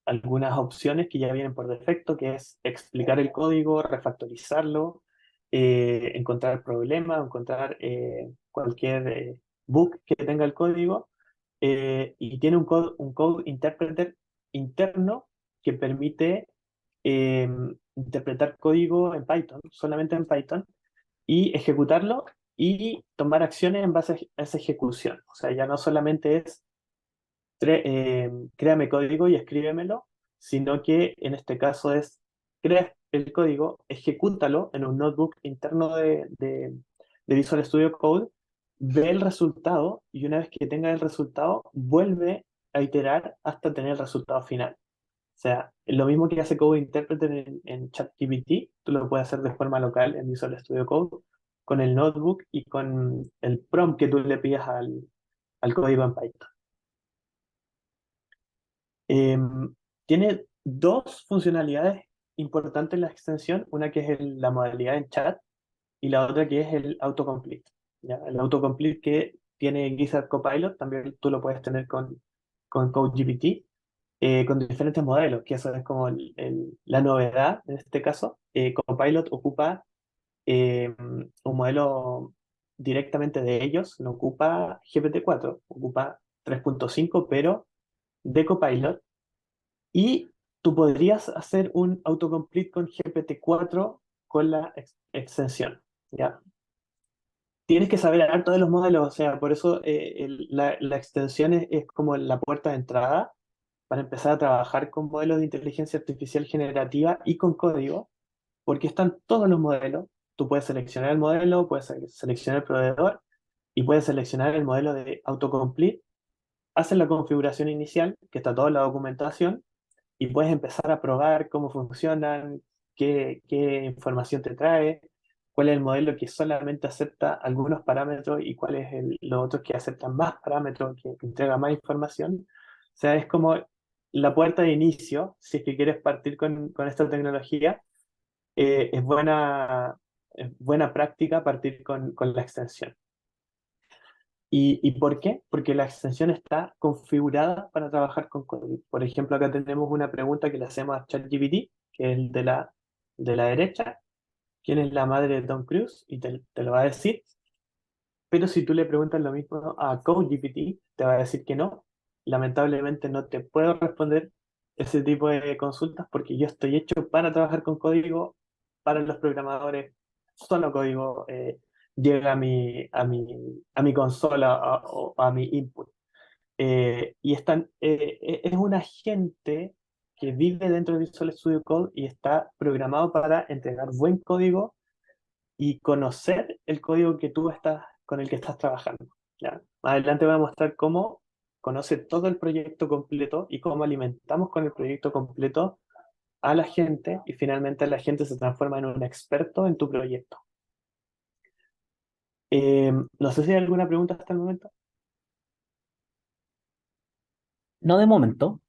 algunas opciones que ya vienen por defecto, que es explicar el código, refactorizarlo, encontrar problemas, encontrar cualquier bug que tenga el código, y tiene un code interpreter interno que permite eh, interpretar código en Python, solamente en Python, y ejecutarlo y tomar acciones en base a esa ejecución. O sea, ya no solamente es créame código y escríbemelo, sino que en este caso es, crea el código, ejecútalo en un notebook interno de Visual Studio Code, ve el resultado y una vez que tenga el resultado, vuelve a iterar hasta tener el resultado final. O sea, lo mismo que hace Code Interpreter en ChatGPT, tú lo puedes hacer de forma local en Visual Studio Code con el notebook y con el prompt que tú le pidas al código en Python. Tiene dos funcionalidades importantes en la extensión, una que es la modalidad en chat y la otra que es el autocomplete. ¿Ya? El autocomplete que tiene Gizzard Copilot, también tú lo puedes tener con CodeGPT, con diferentes modelos, que eso es como la novedad en este caso. Copilot ocupa un modelo directamente de ellos, no ocupa GPT-4, ocupa 3.5, pero de Copilot y tú podrías hacer un autocomplete con GPT-4 con la extensión, ¿ya? Tienes que saber harto de los modelos, o sea, por eso la extensión es como la puerta de entrada para empezar a trabajar con modelos de inteligencia artificial generativa y con código, porque están todos los modelos. Tú puedes seleccionar el modelo, puedes seleccionar el proveedor y puedes seleccionar el modelo de autocomplete, haces la configuración inicial, que está toda la documentación, y puedes empezar a probar cómo funcionan, qué información te trae, cuál es el modelo que solamente acepta algunos parámetros y cuál es los otros que aceptan más parámetros, que entrega más información. O sea, es como la puerta de inicio, si es que quieres partir con esta tecnología, es buena práctica partir con la extensión. ¿Y por qué? Porque la extensión está configurada para trabajar con código. Por ejemplo, acá tenemos una pregunta que le hacemos a ChatGPT, que es el de la derecha, quién es la madre de Tom Cruise, y te lo va a decir. Pero si tú le preguntas lo mismo a CodeGPT, te va a decir que no. Lamentablemente no te puedo responder ese tipo de consultas porque yo estoy hecho para trabajar con código, para los programadores, solo código llega a mi consola o a mi input. Es un agente que vive dentro de Visual Studio Code y está programado para entregar buen código y conocer el código con el que estás trabajando. ¿Ya? Más adelante voy a mostrar cómo conoce todo el proyecto completo y cómo alimentamos con el proyecto completo a la gente y finalmente la gente se transforma en un experto en tu proyecto. No sé si hay alguna pregunta hasta el momento. No de momento.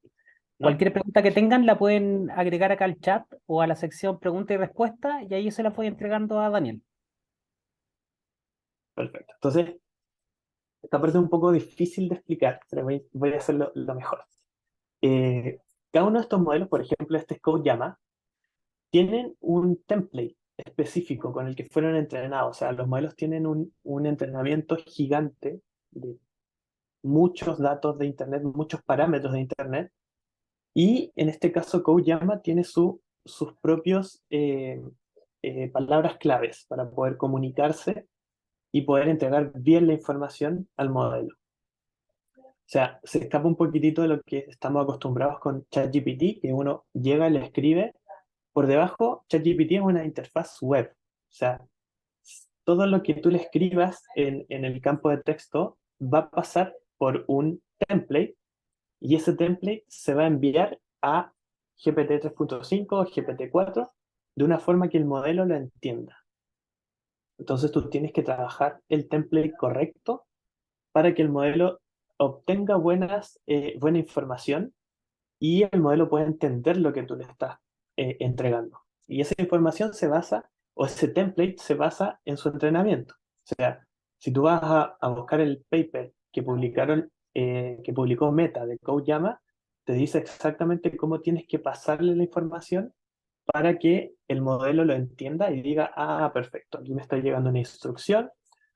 ¿no? Cualquier pregunta que tengan la pueden agregar acá al chat o a la sección pregunta y respuesta y ahí se la voy entregando a Daniel. Perfecto. Entonces, esta parte es un poco difícil de explicar, pero voy a hacerlo lo mejor. Eh, Cada uno de estos modelos, por ejemplo, este es CodeYama, tienen un template específico con el que fueron entrenados. O sea, los modelos tienen un entrenamiento gigante de muchos datos de Internet, muchos parámetros de Internet. Y en este caso, CodeYama tiene sus propios palabras claves para poder comunicarse y poder entregar bien la información al modelo. O sea, se escapa un poquitito de lo que estamos acostumbrados con ChatGPT, que uno llega, le escribe. Por debajo, ChatGPT es una interfaz web. O sea, todo lo que tú le escribas en el campo de texto va a pasar por un template y ese template se va a enviar a GPT 3.5 o GPT 4 de una forma que el modelo lo entienda. Entonces tú tienes que trabajar el template correcto para que el modelo obtenga buena información y el modelo pueda entender lo que tú le estás entregando. Y esa información se basa, o ese template se basa en su entrenamiento. O sea, si tú vas a buscar el paper que publicó Meta de CodeYama, te dice exactamente cómo tienes que pasarle la información para que el modelo lo entienda y diga, ah, perfecto, aquí me está llegando una instrucción,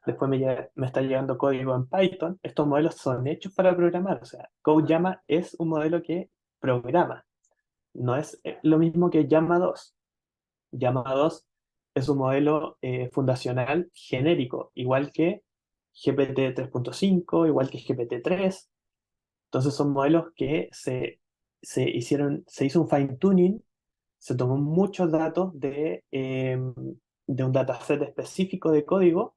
después me está llegando código en Python. Estos modelos son hechos para programar, o sea, CodeYama es un modelo que programa, no es lo mismo que Llama 2. Llama 2 es un modelo fundacional genérico, igual que GPT 3.5, igual que GPT 3. Entonces son modelos que se hizo un fine tuning, se tomó muchos datos de un dataset específico de código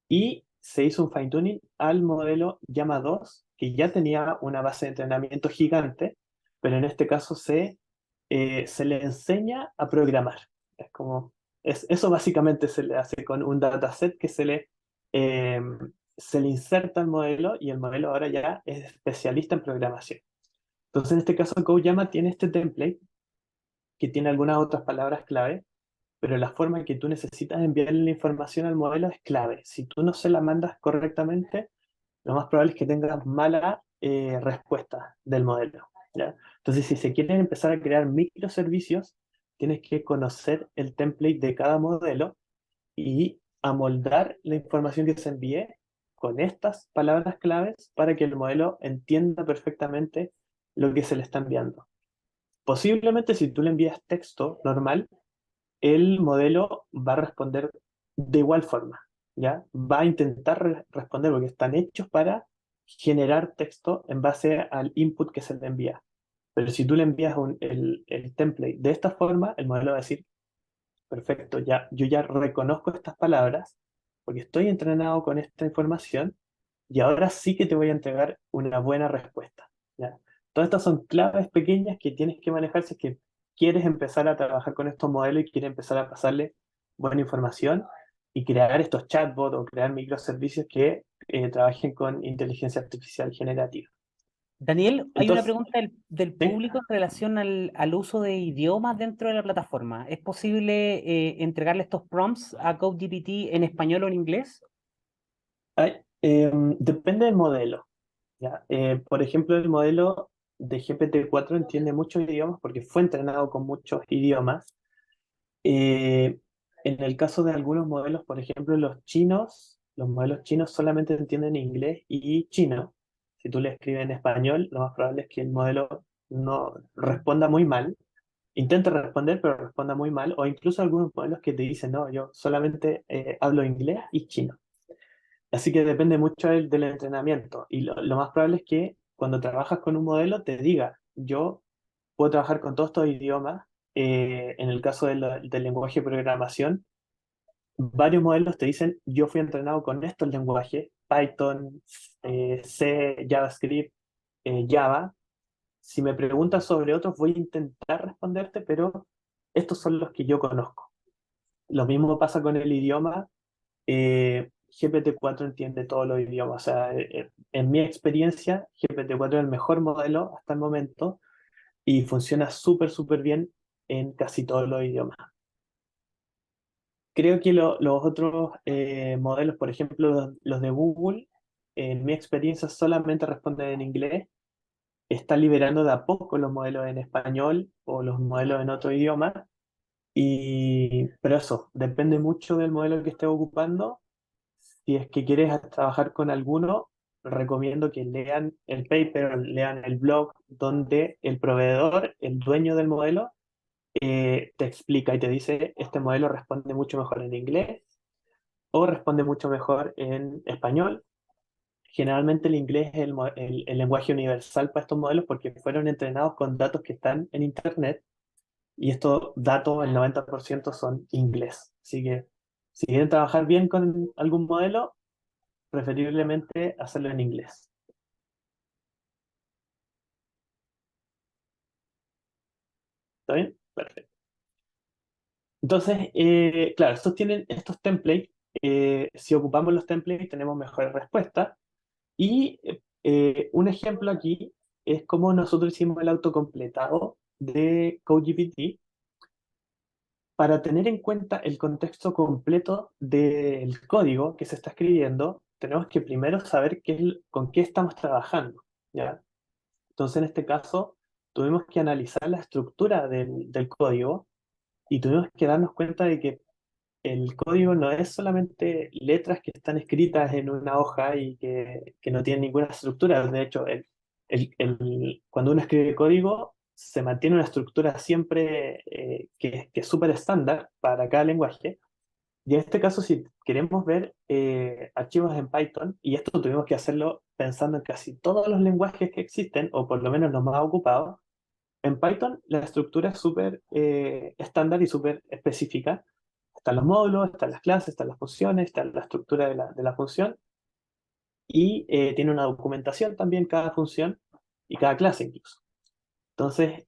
y se hizo un fine tuning al modelo Llama 2, que ya tenía una base de entrenamiento gigante, pero en este caso se le enseña a programar. Es como, eso básicamente se le hace con un dataset que eh, se le inserta al modelo y el modelo ahora ya es especialista en programación. Entonces, en este caso, CodeYama tiene este template que tiene algunas otras palabras clave, pero la forma en que tú necesitas enviarle la información al modelo es clave. Si tú no se la mandas correctamente, lo más probable es que tengas mala respuesta del modelo, ¿ya? Entonces, si se quieren empezar a crear microservicios, tienes que conocer el template de cada modelo y amoldar la información que se envíe con estas palabras claves para que el modelo entienda perfectamente lo que se le está enviando. Posiblemente si tú le envías texto normal, el modelo va a responder de igual forma, ¿ya? Va a intentar responder porque están hechos para generar texto en base al input que se le envía. Pero si tú le envías el template de esta forma, el modelo va a decir, perfecto, ya, yo ya reconozco estas palabras porque estoy entrenado con esta información y ahora sí que te voy a entregar una buena respuesta, ¿ya? Todas estas son claves pequeñas que tienes que manejar si es que quieres empezar a trabajar con estos modelos y quieres empezar a pasarle buena información y crear estos chatbots o crear microservicios que trabajen con inteligencia artificial generativa. Daniel, hay una Entonces, pregunta del ¿sí? público en relación al uso de idiomas dentro de la plataforma. ¿Es posible entregarle estos prompts a CodeGPT en español o en inglés? Depende del modelo, ¿ya? Por ejemplo, el modelo de GPT-4 entiende muchos idiomas porque fue entrenado con muchos idiomas. Eh, en el caso de algunos modelos, por ejemplo, los modelos chinos solamente entienden inglés y chino. Si tú le escribes en español, lo más probable es que el modelo no responda muy mal. Intenta responder, pero responda muy mal. O incluso algunos modelos que te dicen, no, yo solamente hablo inglés y chino. Así que depende mucho del entrenamiento. Y lo más probable es que cuando trabajas con un modelo te diga, yo puedo trabajar con todos estos idiomas. En el caso del lenguaje de programación, varios modelos te dicen, yo fui entrenado con estos lenguajes, Python, C, JavaScript, Java. Si me preguntas sobre otros, voy a intentar responderte, pero estos son los que yo conozco. Lo mismo pasa con el idioma. GPT-4 entiende todos los idiomas. O sea, en mi experiencia, GPT-4 es el mejor modelo hasta el momento y funciona súper, súper bien en casi todos los idiomas. Creo que los otros modelos, por ejemplo, los de Google, en mi experiencia solamente responden en inglés. Está liberando de a poco los modelos en español o los modelos en otro idioma. Pero eso, depende mucho del modelo que estés ocupando. Si es que quieres trabajar con alguno, recomiendo que lean el paper, lean el blog donde el proveedor, el dueño del modelo, te explica y te dice, este modelo responde mucho mejor en inglés o responde mucho mejor en español. Generalmente el inglés es el lenguaje universal para estos modelos porque fueron entrenados con datos que están en Internet y estos datos, el 90% son inglés. Así que si quieren trabajar bien con algún modelo, preferiblemente hacerlo en inglés. ¿Está bien? Perfecto. Entonces, claro, estos tienen estos templates. Si ocupamos los templates, tenemos mejores respuestas. Y un ejemplo aquí es cómo nosotros hicimos el autocompletado de CodeGPT para tener en cuenta el contexto completo del código que se está escribiendo. Tenemos que primero saber con qué estamos trabajando, ¿ya? Entonces, en este caso, tuvimos que analizar la estructura del código y tuvimos que darnos cuenta de que el código no es solamente letras que están escritas en una hoja y que no tienen ninguna estructura. De hecho, cuando uno escribe código, se mantiene una estructura siempre que es súper estándar para cada lenguaje. Y en este caso, si queremos ver archivos en Python, y esto tuvimos que hacerlo pensando en casi todos los lenguajes que existen, o por lo menos los más ocupados, en Python la estructura es súper estándar y súper específica. Están los módulos, están las clases, están las funciones, está la estructura de la función, y tiene una documentación también cada función y cada clase incluso. Entonces,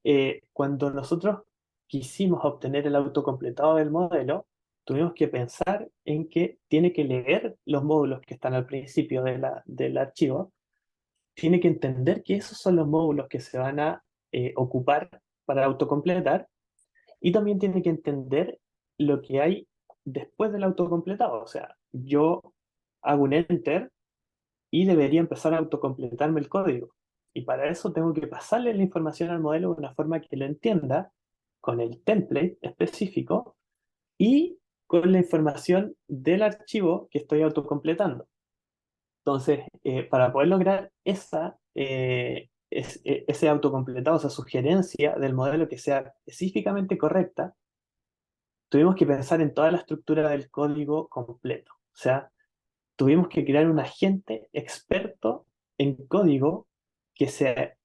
cuando nosotros quisimos obtener el autocompletado del modelo, tuvimos que pensar en que tiene que leer los módulos que están al principio del archivo, tiene que entender que esos son los módulos que se van a ocupar para autocompletar, y también tiene que entender lo que hay después del autocompletado. O sea, yo hago un enter y debería empezar a autocompletarme el código. Y para eso tengo que pasarle la información al modelo de una forma que lo entienda, con el template específico y con la información del archivo que estoy autocompletando. Entonces, para poder lograr ese autocompletado, esa sugerencia del modelo que sea específicamente correcta, tuvimos que pensar en toda la estructura del código completo. O sea, tuvimos que crear un agente experto en código que se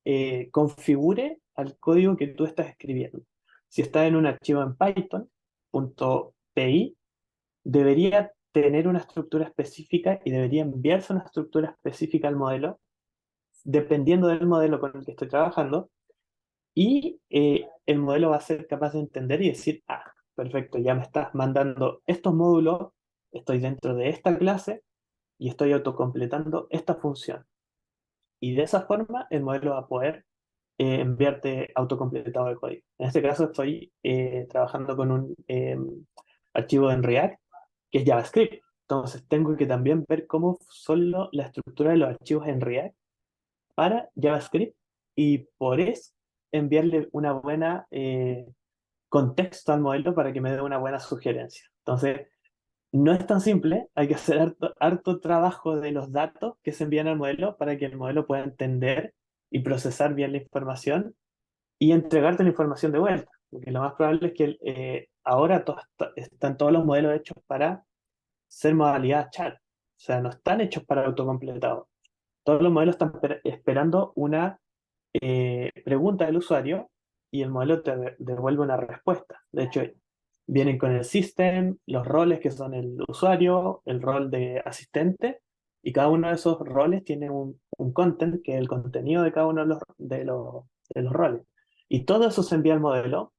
configure al código que tú estás escribiendo. Si está en un archivo en Python, .py, debería tener una estructura específica y debería enviarse una estructura específica al modelo, dependiendo del modelo con el que estoy trabajando, y el modelo va a ser capaz de entender y decir, ah, perfecto, ya me estás mandando estos módulos, estoy dentro de esta clase y estoy autocompletando esta función. Y de esa forma el modelo va a poder enviarte autocompletado el código. En este caso estoy trabajando con un archivo en React que es JavaScript. Entonces tengo que también ver cómo son la estructura de los archivos en React para JavaScript y por eso enviarle una buena contexto al modelo para que me dé una buena sugerencia. Entonces, no es tan simple, hay que hacer harto trabajo de los datos que se envían al modelo para que el modelo pueda entender y procesar bien la información y entregarte la información de vuelta. Porque lo más probable es que ahora están todos los modelos hechos para ser modalidad chat. O sea, no están hechos para autocompletado. Todos los modelos están esperando una pregunta del usuario y el modelo te devuelve una respuesta. De hecho, vienen con el system, los roles que son el usuario, el rol de asistente, y cada uno de esos roles tiene un content, que es el contenido de cada uno de los roles. Y todo eso se envía al modelo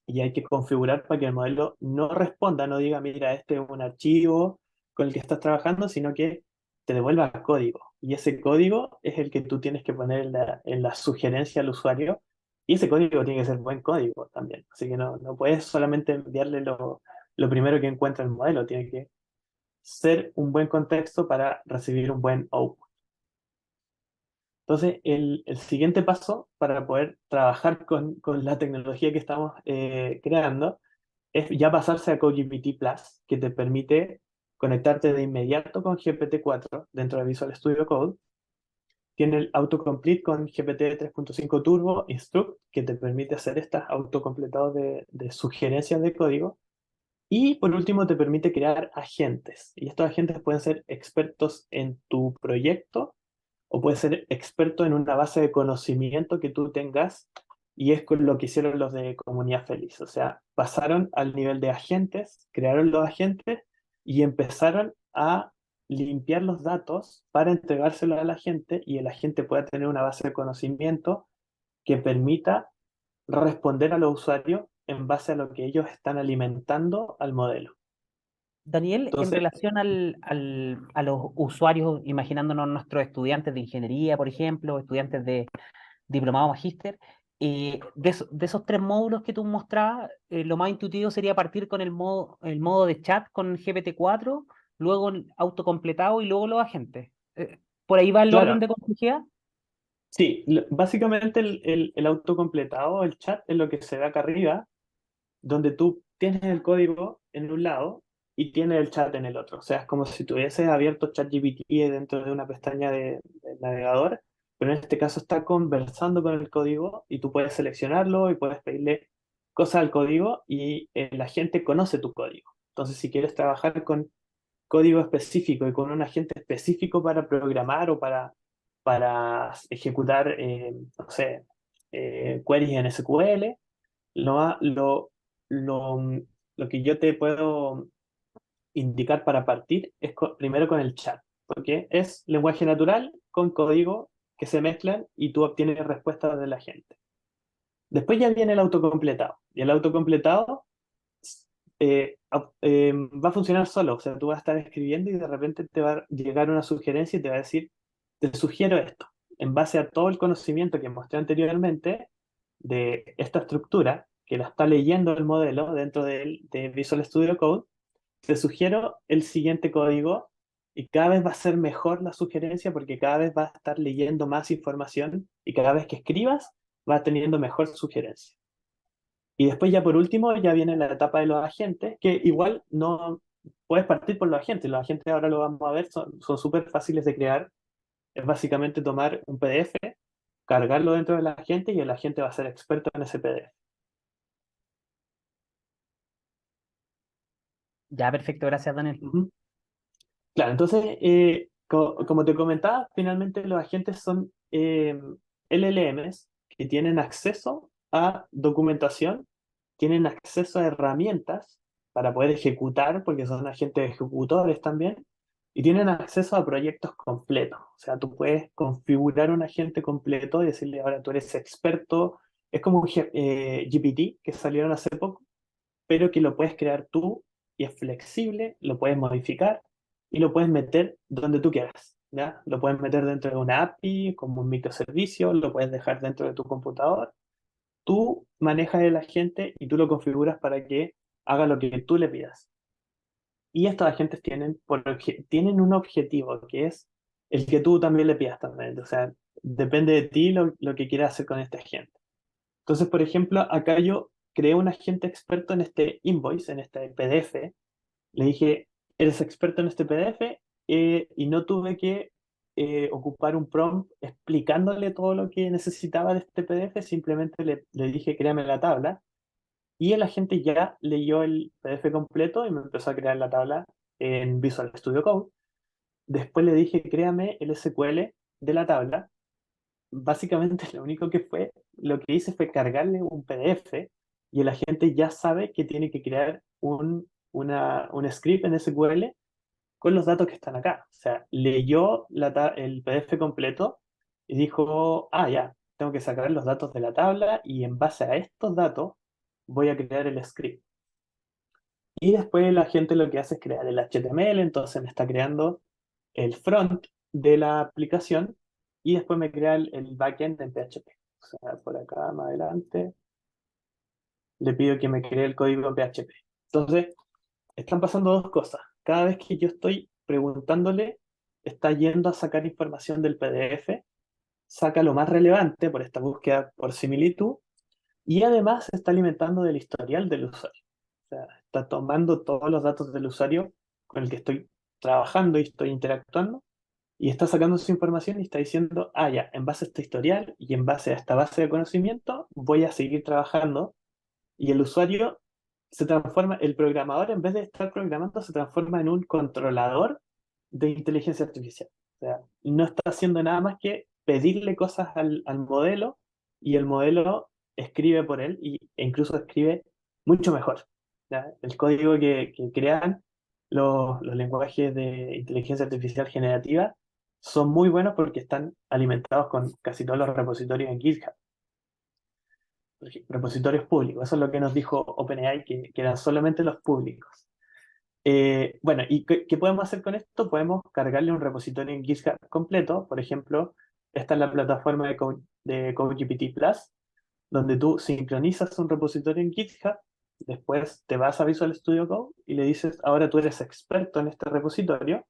y hay que configurar para que el modelo no responda, no diga, mira, este es un archivo con el que estás trabajando, sino que te devuelva código. Y ese código es el que tú tienes que poner en la sugerencia al usuario. Y ese código tiene que ser buen código también. Así que no puedes solamente enviarle lo primero que encuentra el modelo, tiene que ser un buen contexto para recibir un buen output. Entonces, el siguiente paso para poder trabajar con la tecnología que estamos creando es ya pasarse a CodeGPT Plus, que te permite conectarte de inmediato con GPT-4 dentro de Visual Studio Code. Tiene el autocomplete con GPT 3.5 Turbo Instruct, que te permite hacer estas autocompletados de sugerencias de código. Y por último, te permite crear agentes. Y estos agentes pueden ser expertos en tu proyecto o puede ser experto en una base de conocimiento que tú tengas, y es con lo que hicieron los de Comunidad Feliz. O sea, pasaron al nivel de agentes, crearon los agentes y empezaron a limpiar los datos para entregárselos a la gente y el agente pueda tener una base de conocimiento que permita responder a los usuarios en base a lo que ellos están alimentando al modelo. Daniel, en Entonces, relación a los usuarios, imaginándonos nuestros estudiantes de ingeniería, por ejemplo, estudiantes de diplomado magíster, de esos tres módulos que tú mostrabas, lo más intuitivo sería partir con el modo de chat con GPT-4, luego el autocompletado y luego los agentes. ¿Por ahí va el orden claro, de complejidad? sí, básicamente el autocompletado, el chat, es lo que se ve acá arriba, donde tú tienes el código en un lado y tienes el chat en el otro. O sea, es como si tuvieses abierto ChatGPT dentro de una pestaña del navegador, pero en este caso está conversando con el código y tú puedes seleccionarlo y puedes pedirle cosas al código y la gente conoce tu código. Entonces, si quieres trabajar con código específico y con un agente específico para programar o para ejecutar, no sé, queries en SQL, lo, ha- lo, lo que yo te puedo indicar para partir es primero con el chat, porque es lenguaje natural con código que se mezclan y tú obtienes respuestas de la gente. Después ya viene el autocompletado, y el autocompletado va a funcionar solo, o sea, tú vas a estar escribiendo y de repente te va a llegar una sugerencia y te va a decir, te sugiero esto, en base a todo el conocimiento que mostré anteriormente de esta estructura, que la está leyendo el modelo dentro de Visual Studio Code, te sugiero el siguiente código y cada vez va a ser mejor la sugerencia porque cada vez vas a estar leyendo más información y cada vez que escribas vas teniendo mejor sugerencia. Y después ya por último ya viene la etapa de los agentes, que igual no puedes partir por los agentes. Los agentes ahora lo vamos a ver, son súper fáciles de crear. Es básicamente tomar un PDF, cargarlo dentro del agente y el agente va a ser experto en ese PDF. Ya, perfecto, gracias, Daniel. Ujú. Claro, entonces, como te comentaba, finalmente los agentes son LLMs que tienen acceso a documentación, tienen acceso a herramientas para poder ejecutar, porque son agentes ejecutores también, y tienen acceso a proyectos completos. O sea, tú puedes configurar un agente completo y decirle, ahora tú eres experto, es como un GPT que salieron hace poco, pero que lo puedes crear tú y es flexible, lo puedes modificar y lo puedes meter donde tú quieras, ¿ya? Lo puedes meter dentro de una API, como un microservicio, lo puedes dejar dentro de tu computador. Tú manejas el agente y tú lo configuras para que haga lo que tú le pidas. Y estos agentes tienen un objetivo, que es el que tú también le pidas también. O sea, depende de ti lo que quieras hacer con este agente. Entonces, por ejemplo, acá yo creé un agente experto en este invoice, en este PDF. Le dije, eres experto en este PDF y no tuve que ocupar un prompt explicándole todo lo que necesitaba de este PDF, simplemente le dije, créame la tabla. Y el agente ya leyó el PDF completo y me empezó a crear la tabla en Visual Studio Code. Después le dije, créame el SQL de la tabla. Básicamente lo único lo que hice fue cargarle un PDF y el agente ya sabe que tiene que crear un script en SQL con los datos que están acá. O sea, leyó el PDF completo y dijo, ah, ya, tengo que sacar los datos de la tabla y en base a estos datos voy a crear el script. Y después la gente lo que hace es crear el HTML, entonces me está creando el front de la aplicación y después me crea el backend en PHP. O sea, por acá más adelante le pido que me cree el código en PHP. Entonces, están pasando dos cosas. Cada vez que yo estoy preguntándole, está yendo a sacar información del PDF, saca lo más relevante por esta búsqueda por similitud y además se está alimentando del historial del usuario. O sea, está tomando todos los datos del usuario con el que estoy trabajando y estoy interactuando y está sacando su información y está diciendo, ah, ya, en base a este historial y en base a esta base de conocimiento voy a seguir trabajando y el usuario se transforma, el programador en vez de estar programando se transforma en un controlador de inteligencia artificial. O sea, no está haciendo nada más que pedirle cosas al modelo y el modelo escribe por él e incluso escribe mucho mejor. ¿Ya? El código que crean los lenguajes de inteligencia artificial generativa son muy buenos porque están alimentados con casi todos los repositorios en GitHub, repositorios públicos. Eso es lo que nos dijo OpenAI, que eran solamente los públicos. Bueno, ¿y qué podemos hacer con esto? Podemos cargarle un repositorio en GitHub completo. Por ejemplo, esta es la plataforma de CodeGPT Plus, donde tú sincronizas un repositorio en GitHub, después te vas a Visual Studio Code y le dices, ahora tú eres experto en este repositorio,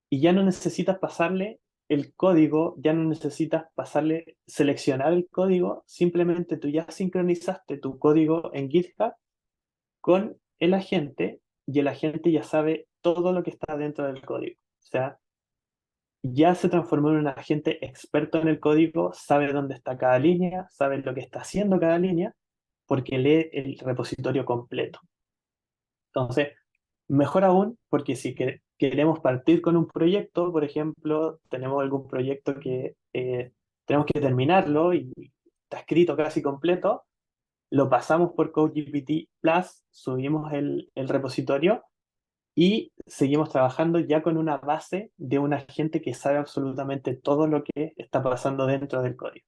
y ya no necesitas pasarle el código, ya no necesitas pasarle, seleccionar el código, simplemente tú ya sincronizaste tu código en GitHub con el agente y el agente ya sabe todo lo que está dentro del código. O sea, ya se transformó en un agente experto en el código, sabe dónde está cada línea, sabe lo que está haciendo cada línea, porque lee el repositorio completo. Entonces, mejor aún, porque si queremos partir con un proyecto, por ejemplo, tenemos algún proyecto que tenemos que terminarlo y está escrito casi completo, lo pasamos por CodeGPT Plus, subimos el repositorio y seguimos trabajando ya con una base de un agente que sabe absolutamente todo lo que está pasando dentro del código.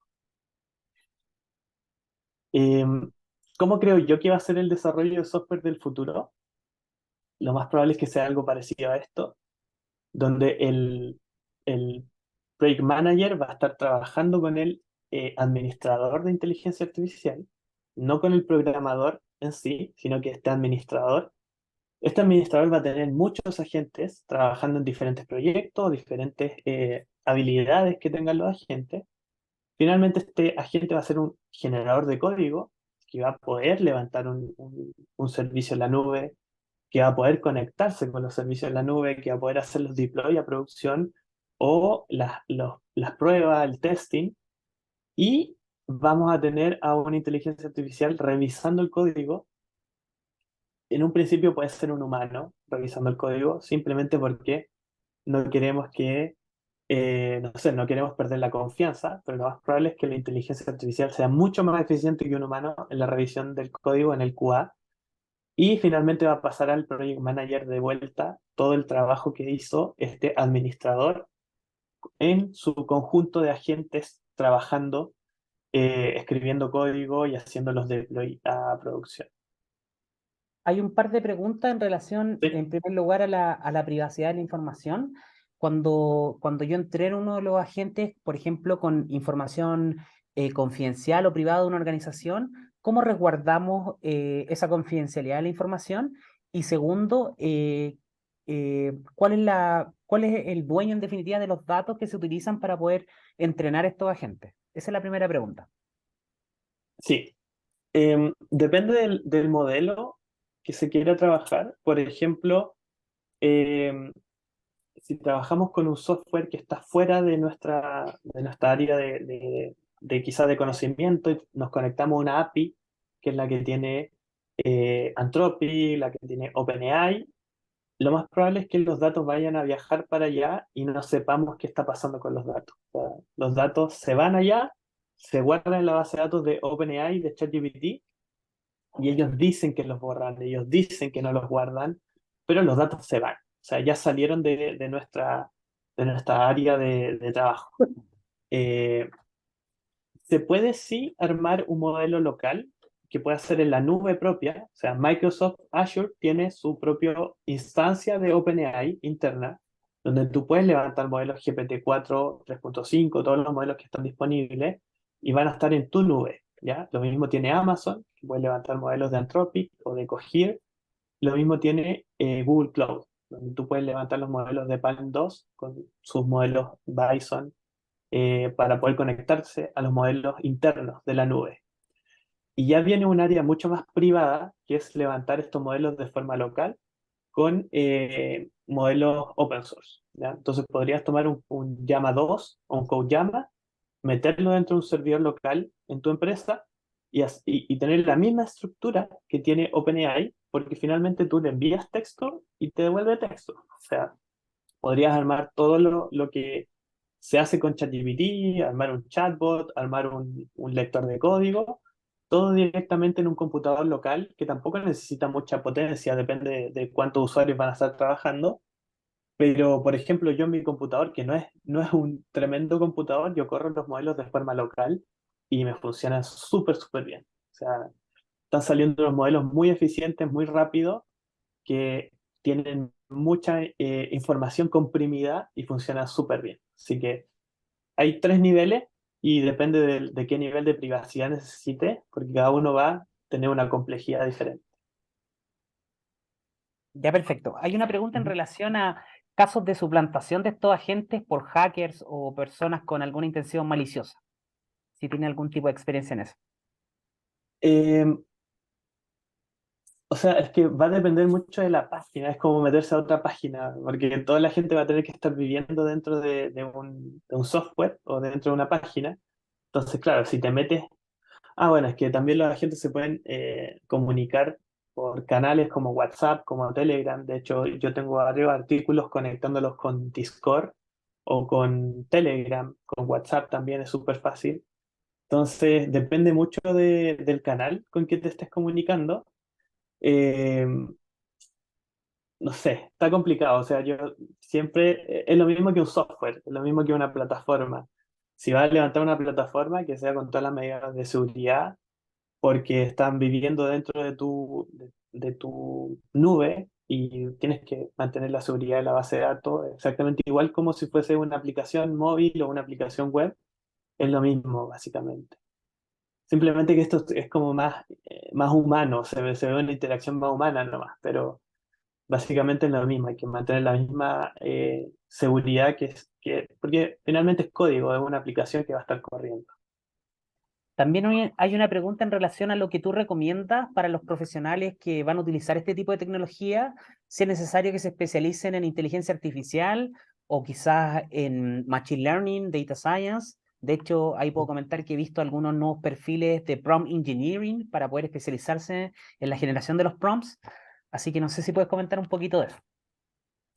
¿Cómo creo yo que va a ser el desarrollo de software del futuro? Lo más probable es que sea algo parecido a esto, donde el Project Manager va a estar trabajando con el administrador de inteligencia artificial, no con el programador en sí, sino que este administrador. Este administrador va a tener muchos agentes trabajando en diferentes proyectos, diferentes habilidades que tengan los agentes. Finalmente, este agente va a ser un generador de código que va a poder levantar un servicio en la nube, que va a poder conectarse con los servicios en la nube, que va a poder hacer los deploy a producción o las pruebas, el testing, y vamos a tener a una inteligencia artificial revisando el código. En un principio puede ser un humano revisando el código, simplemente porque no queremos no sé, no queremos perder la confianza, pero lo más probable es que la inteligencia artificial sea mucho más eficiente que un humano en la revisión del código en el QA. Y finalmente va a pasar al Project Manager de vuelta todo el trabajo que hizo este administrador en su conjunto de agentes trabajando, escribiendo código y haciendo los deploy a producción. Hay un par de preguntas en relación, Sí, en primer lugar, a la privacidad de la información. Cuando yo entré en uno de los agentes, por ejemplo, con información confidencial o privada de una organización, ¿cómo resguardamos esa confidencialidad de la información? Y segundo, ¿cuál es el dueño en definitiva de los datos que se utilizan para poder entrenar estos agentes? Esa es la primera pregunta. sí. Depende del modelo que se quiera trabajar. Por ejemplo, em, si trabajamos con un software que está fuera de nuestra área de quizá de conocimiento y nos conectamos a una API, que es la que tiene Anthropic, la que tiene OpenAI, lo más probable es que los datos vayan a viajar para allá y no sepamos qué está pasando con los datos. O sea, los datos se van allá, se guardan en la base de datos de OpenAI, de ChatGPT, y ellos dicen que los borran, ellos dicen que no los guardan, pero los datos se van. O sea, ya salieron de nuestra área de trabajo. Eh, Se puede sí armar un modelo local que puede hacer en la nube propia. O sea, Microsoft Azure tiene su propia instancia de OpenAI interna, donde tú puedes levantar modelos GPT-4, 3.5, todos los modelos que están disponibles, y van a estar en tu nube, ¿ya? Lo mismo tiene Amazon, que puede levantar modelos de Anthropic o de Cohere. Lo mismo tiene Google Cloud, donde tú puedes levantar los modelos de Palm 2 con sus modelos Bison, para poder conectarse a los modelos internos de la nube. Y ya viene un área mucho más privada, que es levantar estos modelos de forma local con modelos open source, ¿ya? Entonces podrías tomar un Llama 2 o un Code Llama, meterlo dentro de un servidor local en tu empresa y tener la misma estructura que tiene OpenAI, porque finalmente tú le envías texto y te devuelve texto. O sea, podrías armar todo lo que se hace con ChatGPT, armar un chatbot, armar un lector de código, todo directamente en un computador local que tampoco necesita mucha potencia, depende de cuántos usuarios van a estar trabajando. Pero, por ejemplo, yo en mi computador, que no es un tremendo computador, yo corro los modelos de forma local y me funcionan súper, súper bien. O sea, están saliendo los modelos muy eficientes, muy rápidos, que tienen mucha información comprimida y funcionan súper bien. Así que hay tres niveles y depende de qué nivel de privacidad necesite, porque cada uno va a tener una complejidad diferente. Ya, perfecto. Hay una pregunta en Ujú. relación a casos de suplantación de estos agentes por hackers o personas con alguna intención maliciosa. Si tiene algún tipo de experiencia en eso. Eh, o sea, es que va a depender mucho de la página, es como meterse a otra página, porque toda la gente va a tener que estar viviendo dentro de un software o dentro de una página. Entonces, claro, si te metes. Bueno, es que también la gente se pueden comunicar por canales como WhatsApp, como Telegram. De hecho, yo tengo varios artículos conectándolos con Discord o con Telegram, con WhatsApp también es súper fácil. Entonces, depende mucho del canal con que te estés comunicando. Eh, no sé, está complicado. O sea, yo siempre, es lo mismo que un software, es lo mismo que una plataforma. Si vas a levantar una plataforma que sea con todas las medidas de seguridad, porque están viviendo dentro de tu nube y tienes que mantener la seguridad de la base de datos exactamente igual como si fuese una aplicación móvil o una aplicación web, es lo mismo básicamente. Simplemente que esto es como más humano, se ve una interacción más humana nomás, pero básicamente es lo mismo, hay que mantener la misma seguridad porque finalmente es código, es una aplicación que va a estar corriendo. También hay una pregunta en relación a lo que tú recomiendas para los profesionales que van a utilizar este tipo de tecnología, si es necesario que se especialicen en inteligencia artificial o quizás en machine learning, data science. De hecho, ahí puedo comentar que he visto algunos nuevos perfiles de prompt engineering para poder especializarse en la generación de los prompts. Así que no sé si puedes comentar un poquito de eso.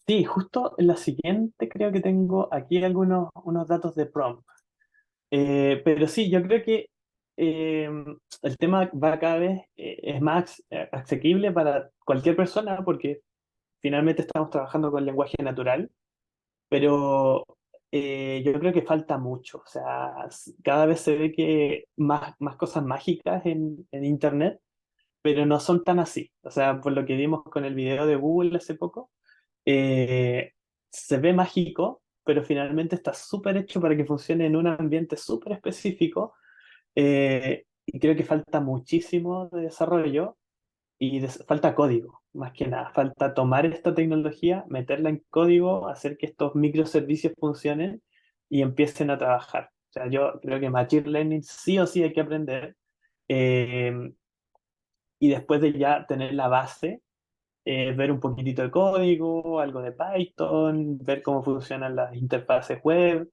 Sí, justo en la siguiente creo que tengo aquí algunos unos datos de prompt. Pero sí, yo creo que eh, el tema va cada vez es más asequible para cualquier persona porque finalmente estamos trabajando con lenguaje natural, pero yo creo que falta mucho. O sea, cada vez se ve que más cosas mágicas en Internet, pero no son tan así. O sea, por lo que vimos con el video de Google hace poco, eh, se ve mágico, pero finalmente está súper hecho para que funcione en un ambiente súper específico, y creo que falta muchísimo de desarrollo y falta código, más que nada. Falta tomar esta tecnología, meterla en código, hacer que estos microservicios funcionen y empiecen a trabajar. O sea, yo creo que Machine Learning sí o sí hay que aprender, eh, y después de ya tener la base, ver un poquitito de código, algo de Python, ver cómo funcionan las interfaces web,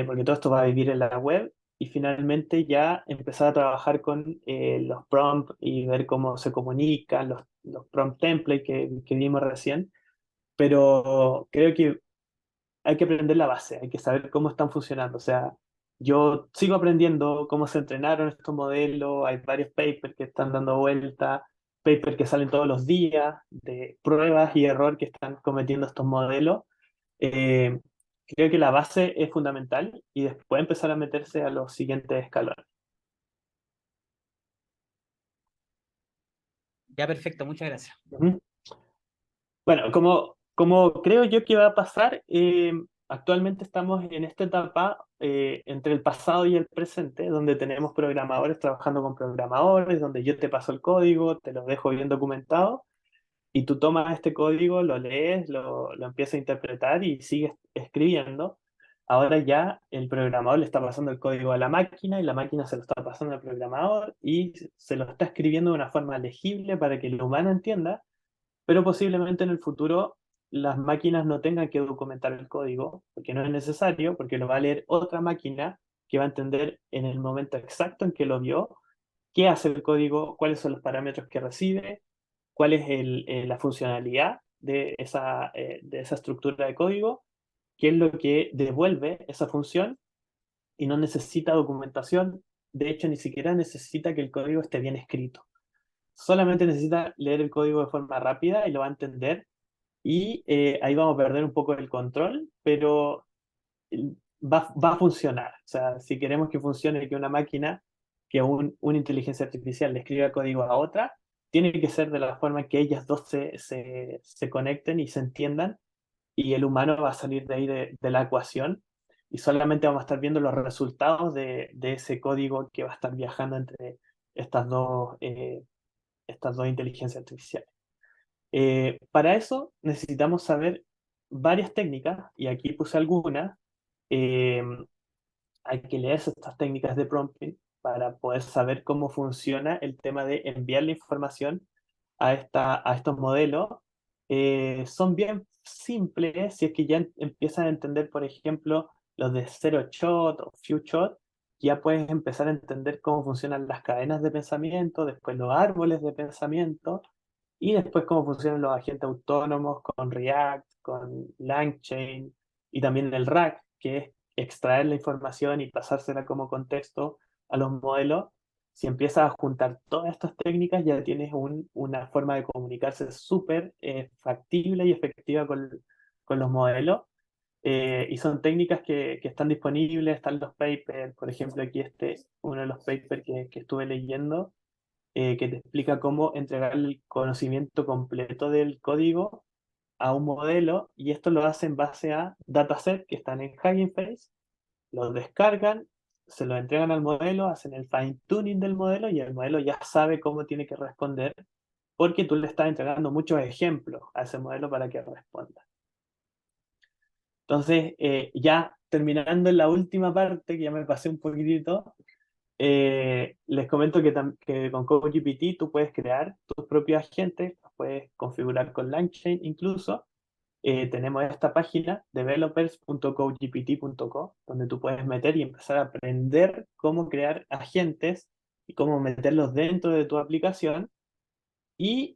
porque todo esto va a vivir en la web, y finalmente ya empezar a trabajar con los prompts y ver cómo se comunican, los prompt templates que vimos recién, pero creo que hay que aprender la base, hay que saber cómo están funcionando. O sea, yo sigo aprendiendo cómo se entrenaron estos modelos, hay varios papers que están dando vuelta, papers que salen todos los días de pruebas y error que están cometiendo estos modelos. Eh, Creo que la base es fundamental y después empezar a meterse a los siguientes escalones. Ya, perfecto, muchas gracias. Ujú. Bueno, como creo yo que va a pasar, actualmente estamos en esta etapa entre el pasado y el presente, donde tenemos programadores trabajando con programadores, donde yo te paso el código, te lo dejo bien documentado, y tú tomas este código, lo lees, lo empiezas a interpretar y sigues escribiendo. Ahora ya el programador le está pasando el código a la máquina y la máquina se lo está pasando al programador y se lo está escribiendo de una forma legible para que el humano entienda, pero posiblemente en el futuro las máquinas no tengan que documentar el código, porque no es necesario, porque lo va a leer otra máquina que va a entender en el momento exacto en que lo vio, qué hace el código, cuáles son los parámetros que recibe, cuál es la funcionalidad de esa estructura de código, qué es lo que devuelve esa función y no necesita documentación. De hecho, ni siquiera necesita que el código esté bien escrito. Solamente necesita leer el código de forma rápida y lo va a entender y ahí vamos a perder un poco el control, pero va a funcionar. O sea, si queremos que funcione, que una máquina, que una inteligencia artificial le escriba código a otra, tiene que ser de la forma que ellas dos se conecten y se entiendan, y el humano va a salir de ahí de la ecuación, y solamente vamos a estar viendo los resultados de ese código que va a estar viajando entre estas dos inteligencias artificiales. Para eso necesitamos saber varias técnicas, y aquí puse algunas. Eh, Hay que leerse estas técnicas de prompting para poder saber cómo funciona el tema de enviar la información a estos modelos. Son bien simples si es que ya empiezan a entender, por ejemplo, los de zero shot o few shot, ya puedes empezar a entender cómo funcionan las cadenas de pensamiento, después los árboles de pensamiento, y después cómo funcionan los agentes autónomos con React, con LangChain, y también el RAG, que es extraer la información y pasársela como contexto a los modelos. Si empiezas a juntar todas estas técnicas, ya tienes una forma de comunicarse súper factible y efectiva con los modelos. Y son técnicas que están disponibles, están los papers. Por ejemplo, aquí uno de los papers que estuve leyendo, que te explica cómo entregar el conocimiento completo del código a un modelo, y esto lo hacen en base a datasets que están en Hugging Face, los descargan, se lo entregan al modelo, hacen el fine tuning del modelo y el modelo ya sabe cómo tiene que responder, porque tú le estás entregando muchos ejemplos a ese modelo para que responda. Entonces, ya terminando en la última parte, que ya me pasé un poquitito, les comento que con CodeGPT tú puedes crear tus propios agentes, los puedes configurar con LangChain incluso. Tenemos esta página, developers.codegpt.co, donde tú puedes meter y empezar a aprender cómo crear agentes y cómo meterlos dentro de tu aplicación. Y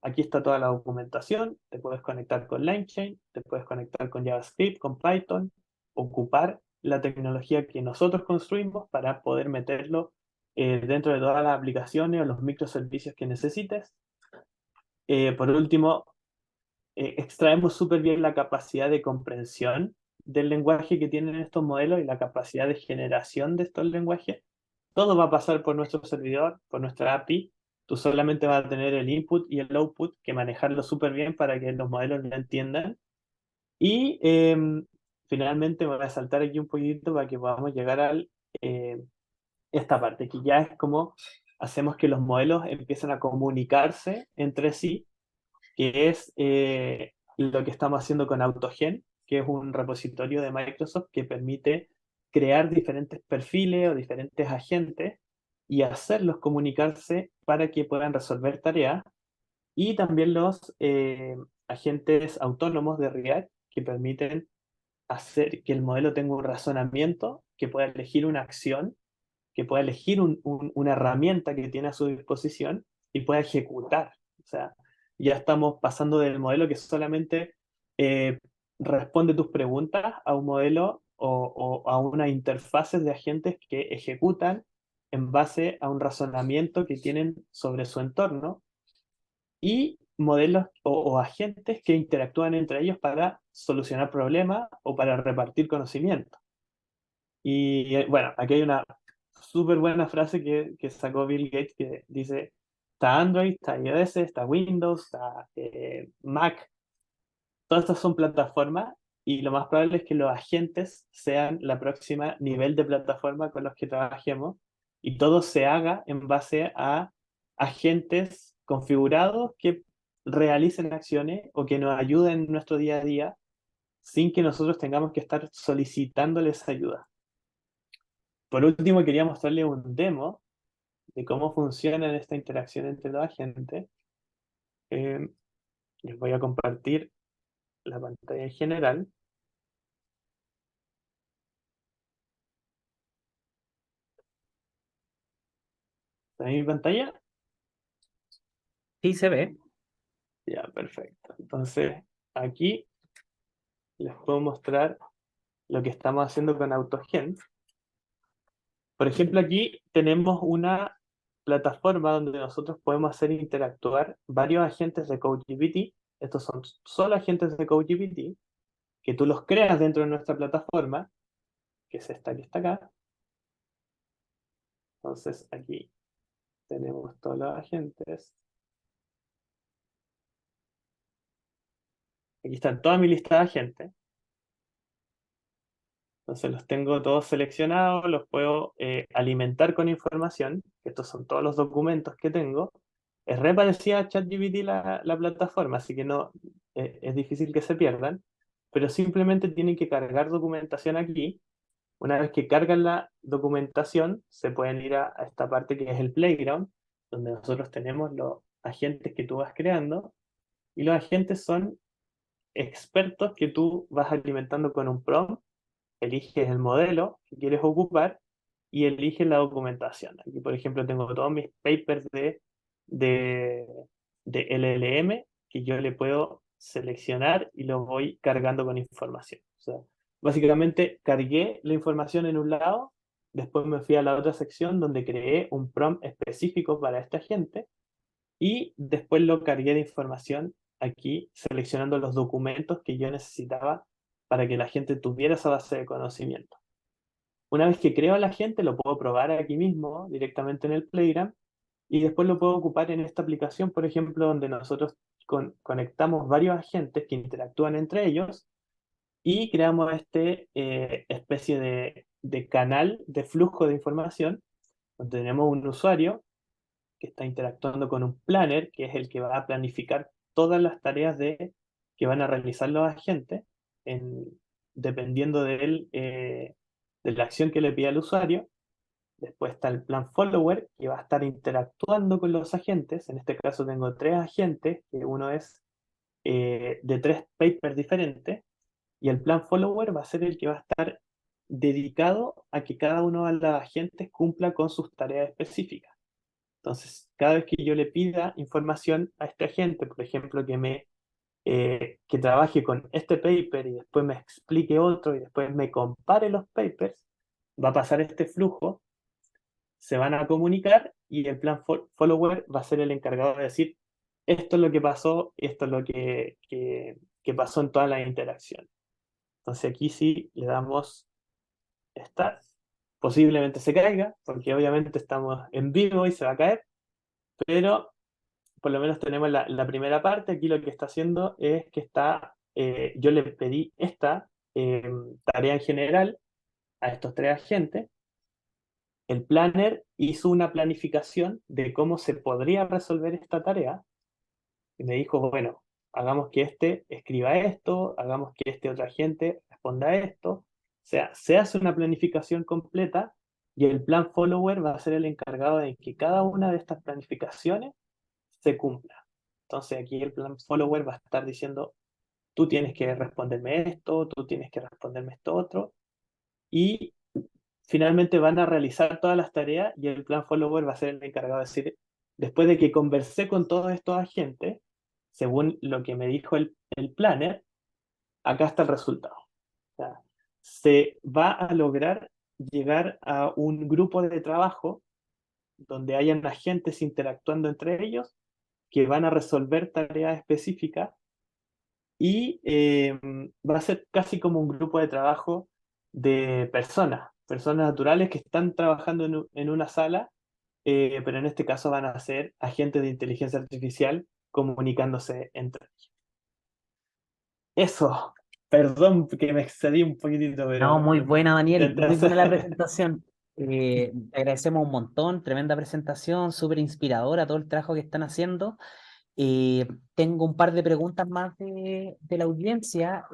aquí está toda la documentación. Te puedes conectar con LangChain, te puedes conectar con JavaScript, con Python, ocupar la tecnología que nosotros construimos para poder meterlo dentro de todas las aplicaciones o los microservicios que necesites. Por último, extraemos súper bien la capacidad de comprensión del lenguaje que tienen estos modelos y la capacidad de generación de estos lenguajes. Todo va a pasar por nuestro servidor, por nuestra API. Tú solamente vas a tener el input y el output que manejarlo súper bien para que los modelos lo entiendan. Y finalmente me voy a saltar aquí un poquito para que podamos llegar a esta parte, que ya es como hacemos que los modelos empiecen a comunicarse entre sí, que es lo que estamos haciendo con AutoGen, que es un repositorio de Microsoft que permite crear diferentes perfiles o diferentes agentes y hacerlos comunicarse para que puedan resolver tareas. Y también los agentes autónomos de React, que permiten hacer que el modelo tenga un razonamiento, que pueda elegir una acción, que pueda elegir una herramienta que tiene a su disposición y pueda ejecutar. O sea, ya estamos pasando del modelo que solamente eh, responde tus preguntas a un modelo o a unas interfaces de agentes que ejecutan en base a un razonamiento que tienen sobre su entorno, y modelos o agentes que interactúan entre ellos para solucionar problemas o para repartir conocimiento. Y bueno, aquí hay una súper buena frase que sacó Bill Gates que dice, Está Android, está iOS, está Windows, está Mac. Todas estas son plataformas y lo más probable es que los agentes sean la próxima nivel de plataforma con los que trabajemos y todo se haga en base a agentes configurados que realicen acciones o que nos ayuden en nuestro día a día sin que nosotros tengamos que estar solicitándoles ayuda. Por último, quería mostrarles un demo de cómo funciona esta interacción entre los agentes. Eh, Les voy a compartir la pantalla en general. ¿Está en mi pantalla? Sí, se ve. Ya, perfecto. Entonces, aquí les puedo mostrar lo que estamos haciendo con AutoGen. Por ejemplo, aquí tenemos una plataforma donde nosotros podemos hacer interactuar varios agentes de CodeGPT. Estos son solo agentes de CodeGPT que tú los creas dentro de nuestra plataforma, que es esta que está acá. Entonces, aquí tenemos todos los agentes. Aquí están toda mi lista de agentes. Entonces los tengo todos seleccionados, los puedo alimentar con información. Estos son todos los documentos que tengo. Es re parecida a ChatGPT la plataforma, así que no es difícil que se pierdan, pero simplemente tienen que cargar documentación aquí. Una vez que cargan la documentación, se pueden ir a esta parte que es el playground, donde nosotros tenemos los agentes que tú vas creando, y los agentes son expertos que tú vas alimentando con un prompt, eliges el modelo que quieres ocupar y eliges la documentación. Aquí, por ejemplo, tengo todos mis papers de, de LLM que yo le puedo seleccionar y los voy cargando con información. O sea, básicamente cargué la información en un lado, después me fui a la otra sección donde creé un prompt específico para este agente y después lo cargué de información aquí, seleccionando los documentos que yo necesitaba para que la gente tuviera esa base de conocimiento. Una vez que creo a la gente, lo puedo probar aquí mismo, directamente en el Playground, y después lo puedo ocupar en esta aplicación, por ejemplo, donde nosotros conectamos varios agentes que interactúan entre ellos y creamos este especie de canal de flujo de información, donde tenemos un usuario que está interactuando con un planner, que es el que va a planificar todas las tareas que van a realizar los agentes, en, dependiendo de la acción que le pida al usuario. Después está el plan follower, que va a estar interactuando con los agentes. En este caso tengo tres agentes, que uno es de tres papers diferentes, y el plan follower va a ser el que va a estar dedicado a que cada uno de los agentes cumpla con sus tareas específicas. Entonces, cada vez que yo le pida información a este agente, por ejemplo, que trabaje con este paper y después me explique otro y después me compare los papers, va a pasar este flujo, se van a comunicar y el plan follower va a ser el encargado de decir, esto es lo que pasó, esto es lo que pasó en toda la interacción. Entonces aquí sí le damos start. Posiblemente se caiga, porque obviamente estamos en vivo y se va a caer, pero por lo menos tenemos la primera parte. Aquí lo que está haciendo es que yo le pedí esta tarea en general a estos tres agentes. El planner hizo una planificación de cómo se podría resolver esta tarea y me dijo, bueno, hagamos que este escriba esto, hagamos que este otro agente responda a esto. O sea, se hace una planificación completa y el plan follower va a ser el encargado de que cada una de estas planificaciones se cumpla. Entonces aquí el plan follower va a estar diciendo, tú tienes que responderme esto, tú tienes que responderme esto otro, y finalmente van a realizar todas las tareas y el plan follower va a ser el encargado de decir, después de que conversé con todos estos agentes, según lo que me dijo el planner, acá está el resultado. O sea, se va a lograr llegar a un grupo de trabajo donde hayan agentes interactuando entre ellos que van a resolver tareas específicas y va a ser casi como un grupo de trabajo de personas naturales que están trabajando en una sala pero en este caso van a ser agentes de inteligencia artificial comunicándose entre ellos. Eso, perdón que me excedí un poquitito, No, pero muy buena, Daniel, intenté muy buena la hacer... presentación. Te agradecemos un montón, tremenda presentación, súper inspiradora todo el trabajo que están haciendo. Tengo un par de preguntas más de la audiencia.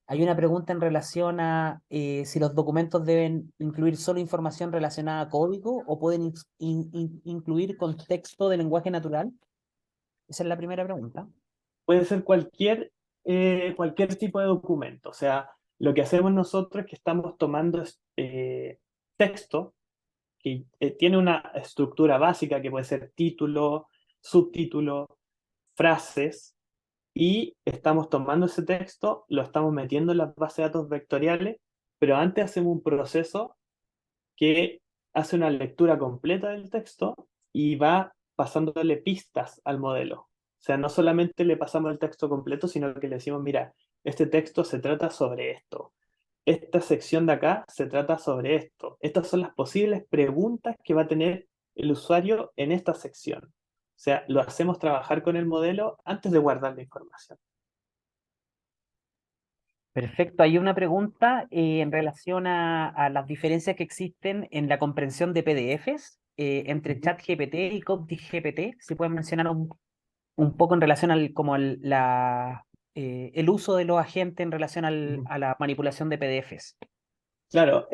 Hay una pregunta en relación a si los documentos deben incluir solo información relacionada a código o pueden incluir contexto de lenguaje natural. Esa es la primera pregunta. Puede ser cualquier tipo de documento. O sea, lo que hacemos nosotros es que estamos tomando texto que tiene una estructura básica que puede ser título, subtítulo, frases, y estamos tomando ese texto, lo estamos metiendo en las bases de datos vectoriales, pero antes hacemos un proceso que hace una lectura completa del texto y va pasándole pistas al modelo. O sea, no solamente le pasamos el texto completo, sino que le decimos, mira, este texto se trata sobre esto. Esta sección de acá se trata sobre esto. Estas son las posibles preguntas que va a tener el usuario en esta sección. O sea, lo hacemos trabajar con el modelo antes de guardar la información. Perfecto. Hay una pregunta en relación a las diferencias que existen en la comprensión de PDFs entre Ujú. ChatGPT y CopyGPT. Si pueden mencionar un poco en relación al como el uso de los agentes en relación Ujú. a la manipulación de PDFs. Claro,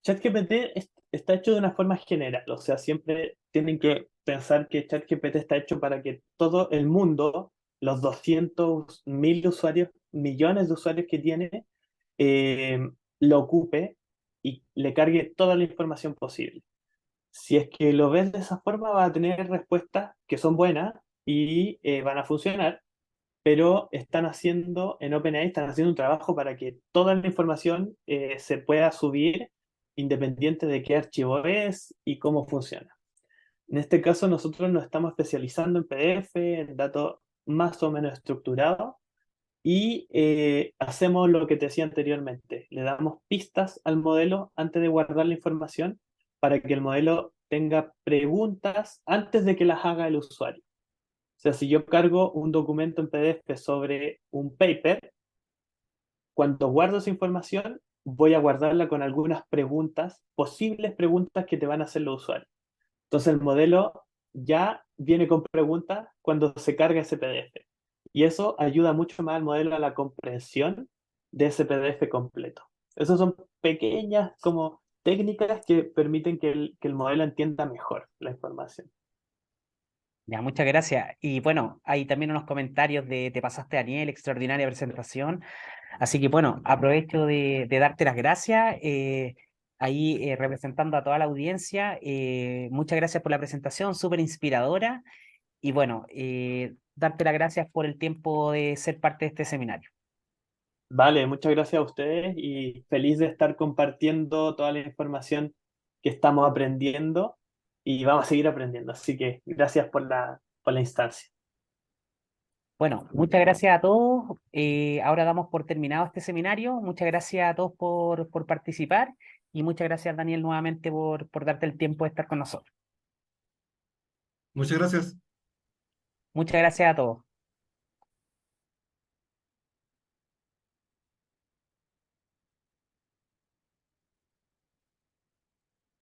ChatGPT está hecho de una forma general, o sea, siempre tienen que pensar que ChatGPT está hecho para que todo el mundo, los 200.000 usuarios, millones de usuarios que tiene, eh, lo ocupe y le cargue toda la información posible. Si es que lo ves de esa forma, va a tener respuestas que son buenas y van a funcionar, pero están haciendo, en OpenAI, están haciendo un trabajo para que toda la información se pueda subir independiente de qué archivo es y cómo funciona. En este caso, nosotros nos estamos especializando en PDF, en datos más o menos estructurados, y hacemos lo que te decía anteriormente. Le damos pistas al modelo antes de guardar la información para que el modelo tenga preguntas antes de que las haga el usuario. O sea, si yo cargo un documento en PDF sobre un paper, cuando guardo esa información, voy a guardarla con algunas preguntas, posibles preguntas que te van a hacer los usuarios. Entonces el modelo ya viene con preguntas cuando se carga ese PDF. Y eso ayuda mucho más al modelo a la comprensión de ese PDF completo. Esas son pequeñas como técnicas que permiten que el modelo entienda mejor la información. Ya, muchas gracias. Y bueno, hay también unos comentarios de te pasaste, Daniel, extraordinaria presentación. Así que bueno, aprovecho de darte las gracias. Ahí representando a toda la audiencia, muchas gracias por la presentación, súper inspiradora. Y bueno, darte las gracias por el tiempo de ser parte de este seminario. Vale, muchas gracias a ustedes y feliz de estar compartiendo toda la información que estamos aprendiendo y vamos a seguir aprendiendo. Así que gracias por la instancia. Bueno, muchas gracias a todos. Ahora damos por terminado este seminario. Muchas gracias a todos por participar y muchas gracias, Daniel, nuevamente por darte el tiempo de estar con nosotros. Muchas gracias. Muchas gracias a todos.